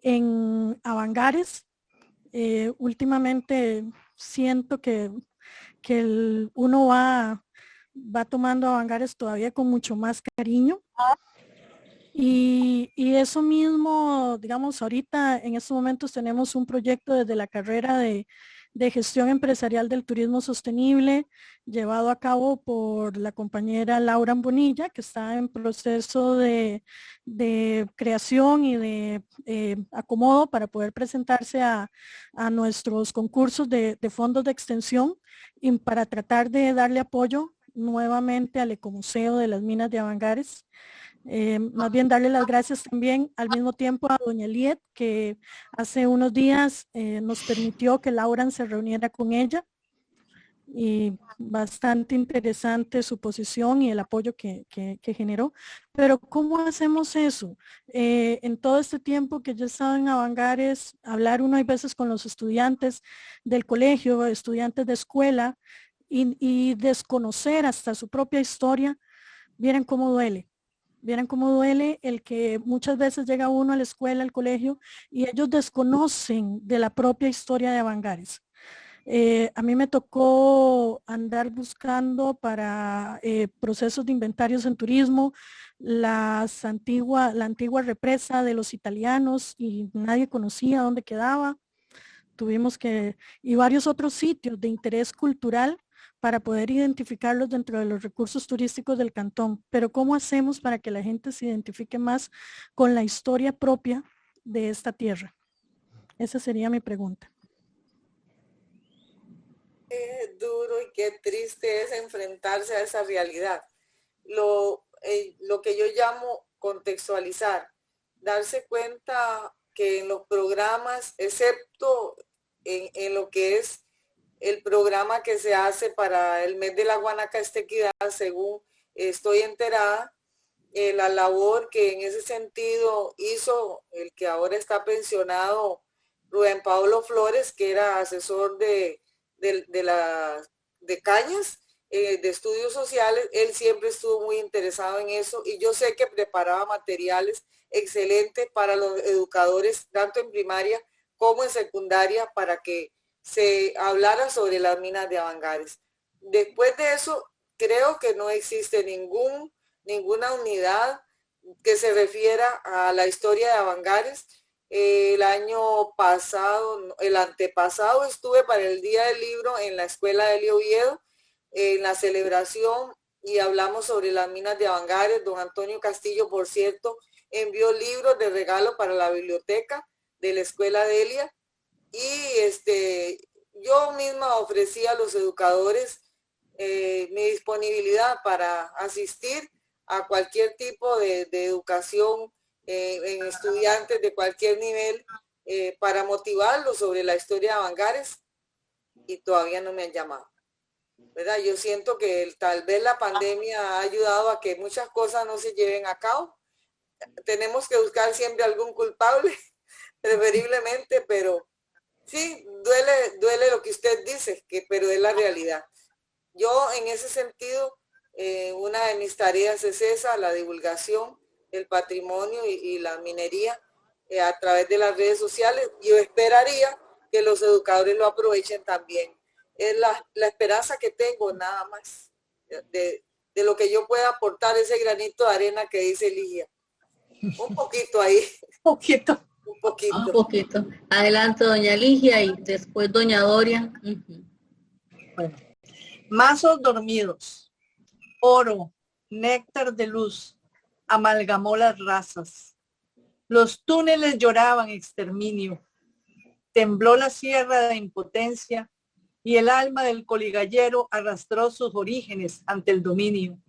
en Avangares. Últimamente siento que uno va tomando Avangares todavía con mucho más cariño. Y eso mismo, digamos, ahorita en estos momentos tenemos un proyecto desde la carrera de gestión empresarial del turismo sostenible, llevado a cabo por la compañera Laura Bonilla, que está en proceso de creación y de acomodo para poder presentarse a nuestros concursos de fondos de extensión y para tratar de darle apoyo nuevamente al Ecomuseo de las Minas de Avangares. Más bien darle las gracias también al mismo tiempo a doña Liet, que hace unos días nos permitió que Laura se reuniera con ella, y bastante interesante su posición y el apoyo que generó. Pero ¿cómo hacemos eso? En todo este tiempo que yo he estado en Avangares, hablar uno hay veces con los estudiantes del colegio, estudiantes de escuela, y desconocer hasta su propia historia, vieran cómo duele. Vieran cómo duele el que muchas veces llega uno a la escuela, al colegio, y ellos desconocen de la propia historia de Avangares. A mí me tocó andar buscando para procesos de inventarios en turismo, la antigua represa de los italianos, y nadie conocía dónde quedaba. Tuvimos y varios otros sitios de interés cultural para poder identificarlos dentro de los recursos turísticos del cantón. Pero ¿cómo hacemos para que la gente se identifique más con la historia propia de esta tierra? Esa sería mi pregunta. Qué duro y qué triste es enfrentarse a esa realidad. lo que yo llamo contextualizar, darse cuenta que en los programas, excepto en lo que es el programa que se hace para el mes de la Guanacastequidad, según estoy enterada, la labor que en ese sentido hizo el que ahora está pensionado Rubén Pablo Flores, que era asesor de Cañas, de estudios sociales. Él siempre estuvo muy interesado en eso y yo sé que preparaba materiales excelentes para los educadores, tanto en primaria como en secundaria, para que se hablara sobre las minas de Avangares. Después de eso, creo que no existe ninguna unidad que se refiera a la historia de Avangares. El año pasado, el antepasado, estuve para el Día del Libro en la Escuela de Elio Oviedo, en la celebración, y hablamos sobre las minas de Avangares. Don Antonio Castillo, por cierto, envió libros de regalo para la biblioteca de la Escuela de Elia, y yo misma ofrecí a los educadores mi disponibilidad para asistir a cualquier tipo de educación en estudiantes de cualquier nivel, para motivarlos sobre la historia de Avangares, y todavía no me han llamado, ¿verdad? Yo siento que tal vez la pandemia ha ayudado a que muchas cosas no se lleven a cabo. Tenemos que buscar siempre algún culpable, preferiblemente, pero sí, duele lo que usted dice, pero es la realidad. Yo en ese sentido, una de mis tareas es esa, la divulgación del patrimonio y la minería a través de las redes sociales. Yo esperaría que los educadores lo aprovechen también. Es la esperanza que tengo, nada más, de lo que yo pueda aportar, ese granito de arena que dice Ligia. Un poquito ahí. Un poquito. Adelante, doña Ligia, y después doña Doria. Bueno. Mazos dormidos, oro, néctar de luz, amalgamó las razas. Los túneles lloraban exterminio. Tembló la sierra de impotencia y el alma del coligallero arrastró sus orígenes ante el dominio.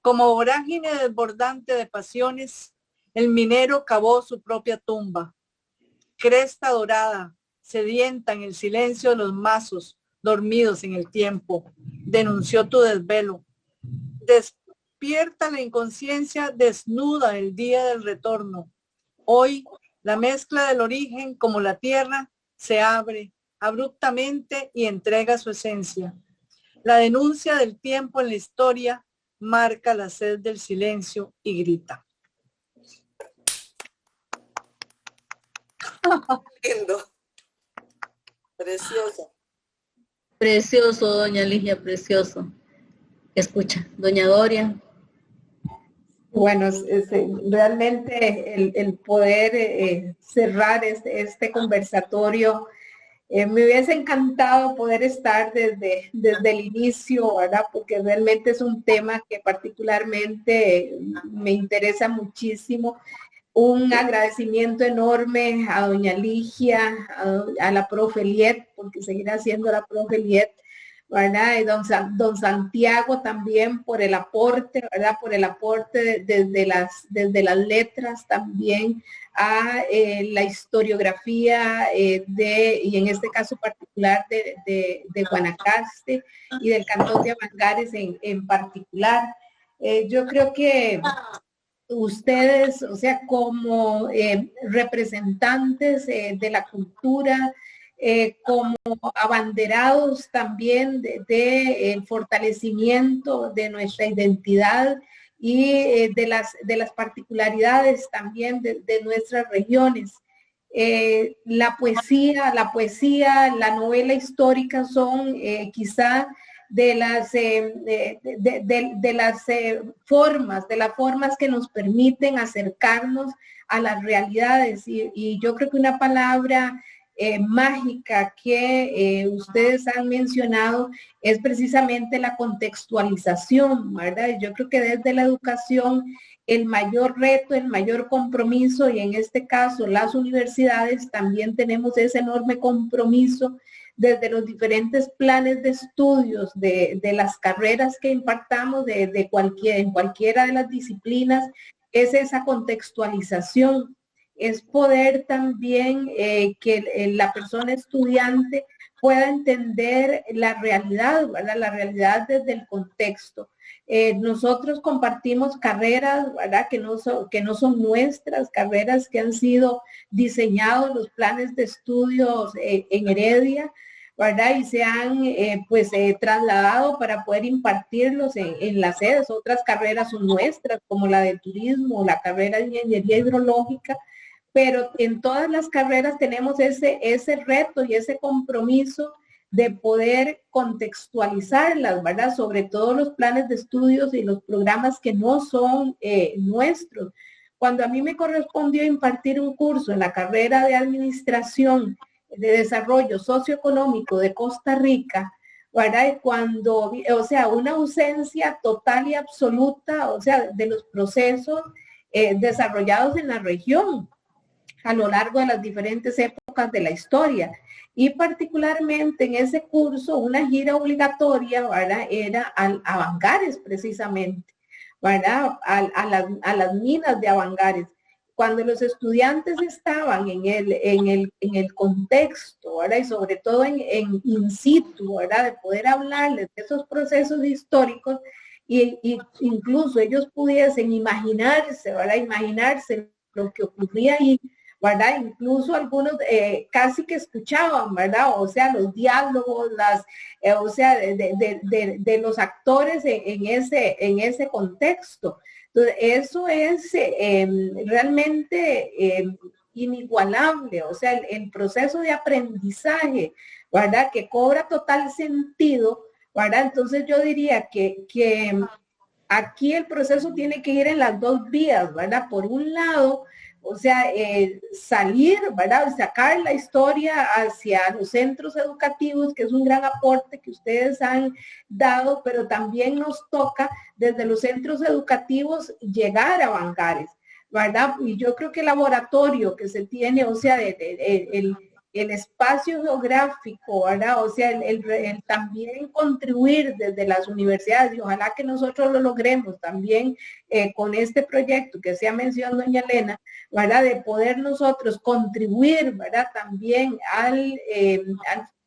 Como vorágine desbordante de pasiones, el minero cavó su propia tumba. Cresta dorada, sedienta en el silencio de los mazos, dormidos en el tiempo, denunció tu desvelo. Despierta la inconsciencia desnuda el día del retorno. Hoy, la mezcla del origen como la tierra se abre abruptamente y entrega su esencia. La denuncia del tiempo en la historia marca la sed del silencio y grita. Lindo. Precioso. Precioso, doña Ligia, precioso. Escucha, doña Doria. Bueno, realmente el poder cerrar este conversatorio, me hubiese encantado poder estar desde el inicio, ¿verdad? Porque realmente es un tema que particularmente me interesa muchísimo. Un agradecimiento enorme a doña Ligia, a la profe Liet, porque seguirá siendo la profe Liet, ¿verdad? Y don Santiago también por el aporte, ¿verdad? Por el aporte desde las letras también a la historiografía y en este caso particular de Guanacaste y del cantón de Avangares en particular. Yo creo que ustedes, o sea, como representantes de la cultura, como abanderados también de fortalecimiento de nuestra identidad y de las particularidades también de nuestras regiones. La poesía, la novela histórica son quizá de las formas que nos permiten acercarnos a las realidades, y yo creo que una palabra mágica que ustedes han mencionado es precisamente la contextualización, ¿verdad? Yo creo que desde la educación el mayor reto, el mayor compromiso, y en este caso las universidades también tenemos ese enorme compromiso desde los diferentes planes de estudios de las carreras que impartamos en cualquiera de las disciplinas, es esa contextualización, es poder también que la persona estudiante pueda entender la realidad, ¿verdad? La realidad desde el contexto. Nosotros compartimos carreras, ¿verdad? que no son nuestras, carreras que han sido diseñados los planes de estudios en Heredia, ¿verdad? Y se han trasladado para poder impartirlos en las sedes. Otras carreras son nuestras, como la de turismo, la carrera de ingeniería hidrológica, pero en todas las carreras tenemos ese reto y ese compromiso de poder contextualizarlas, ¿verdad? Sobre todo los planes de estudios y los programas que no son nuestros. Cuando a mí me correspondió impartir un curso en la carrera de Administración de Desarrollo Socioeconómico de Costa Rica, ¿verdad? Cuando, o sea, una ausencia total y absoluta, o sea, de los procesos desarrollados en la región a lo largo de las diferentes épocas de la historia. Y particularmente en ese curso, una gira obligatoria, ¿verdad? Era a Bangares precisamente, ¿verdad? A las minas de Bangares. Cuando los estudiantes estaban en el contexto, ¿verdad? Y sobre todo en in situ, ¿verdad? De poder hablarles de esos procesos históricos y incluso ellos pudiesen imaginarse, ¿verdad? Imaginarse lo que ocurría ahí, ¿verdad? Incluso algunos casi que escuchaban, ¿verdad? O sea, los diálogos, o sea, de los actores en ese contexto. Entonces, eso es realmente inigualable, o sea, el proceso de aprendizaje, ¿verdad? Que cobra total sentido, ¿verdad? Entonces yo diría que aquí el proceso tiene que ir en las dos vías, ¿verdad? Por un lado, o sea, salir, ¿verdad? Sacar la historia hacia los centros educativos, que es un gran aporte que ustedes han dado, pero también nos toca desde los centros educativos llegar a Bangares, ¿verdad? Y yo creo que el laboratorio que se tiene, o sea, el espacio geográfico, ¿verdad? O sea, el también contribuir desde las universidades, y ojalá que nosotros lo logremos también con este proyecto que se ha mencionado doña Elena, ¿verdad? De poder nosotros contribuir, ¿verdad? También al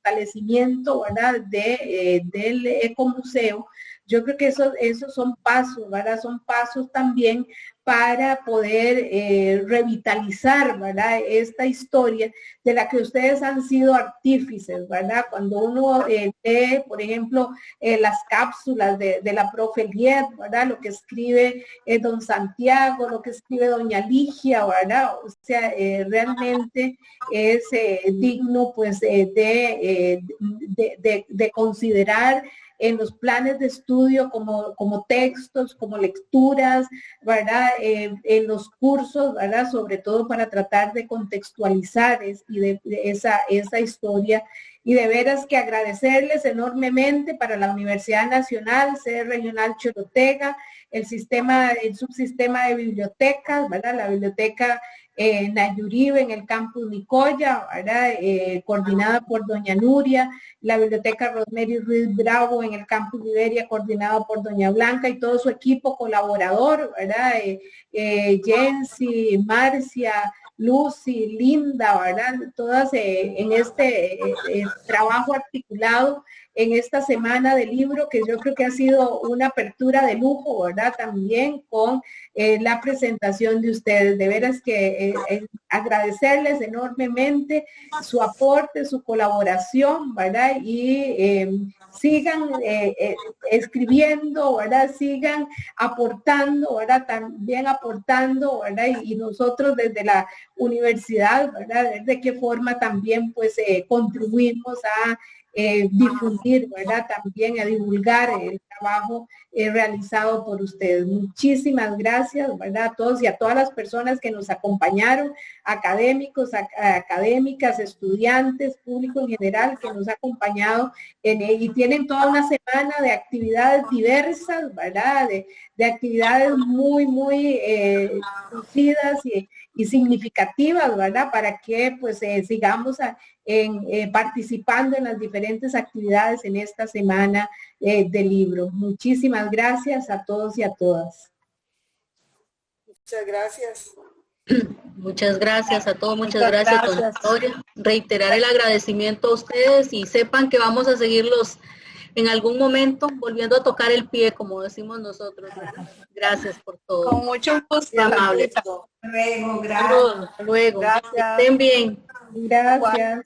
fortalecimiento, ¿verdad? Del ecomuseo. Yo creo que esos son pasos, ¿verdad? Son pasos también para poder revitalizar, ¿verdad? Esta historia de la que ustedes han sido artífices, ¿verdad? Cuando uno lee, por ejemplo, las cápsulas de la profe Liet, ¿verdad? Lo que escribe don Santiago, lo que escribe doña Ligia, ¿verdad? O sea, realmente es digno, pues, de considerar en los planes de estudio como textos, como lecturas, ¿verdad? En los cursos, ¿verdad? Sobre todo para tratar de contextualizar esa historia. Y de veras que agradecerles enormemente para la Universidad Nacional, sede regional Chorotega, el subsistema de bibliotecas, ¿verdad? La biblioteca Nayuribe en el campus Nicoya, ¿verdad? Coordinada por doña Nuria, la biblioteca Rosemary Ruiz Bravo en el campus Liberia, coordinada por doña Blanca y todo su equipo colaborador, ¿verdad? Jensi, Marcia, Lucy, Linda, ¿verdad? Todas en este trabajo articulado en esta semana de libro, que yo creo que ha sido una apertura de lujo, ¿verdad? También con la presentación de ustedes. De veras que agradecerles enormemente su aporte, su colaboración, ¿verdad? Y sigan escribiendo, ¿verdad? Sigan aportando, ¿verdad? También aportando, ¿verdad? Y nosotros desde la universidad, ¿verdad? De qué forma también, pues, contribuimos a difundir, ¿verdad? También a divulgar el trabajo realizado por ustedes. Muchísimas gracias, ¿verdad? A todos y a todas las personas que nos acompañaron, académicos, académicas, estudiantes, público en general que nos ha acompañado y tienen toda una semana de actividades diversas, ¿verdad? De actividades muy, muy lucidas y significativas, ¿verdad? Para que pues sigamos participando en las diferentes actividades en esta semana del libro. Muchísimas gracias a todos y a todas. Muchas gracias. Muchas gracias a todos, muchas gracias, doña Victoria. Reiterar el agradecimiento a ustedes y sepan que vamos a seguirlos en algún momento volviendo a tocar el pie, como decimos nosotros. Gracias por todo. Con mucho gusto. Amable. Luego, gracias. Luego. Gracias. Estén bien. Gracias.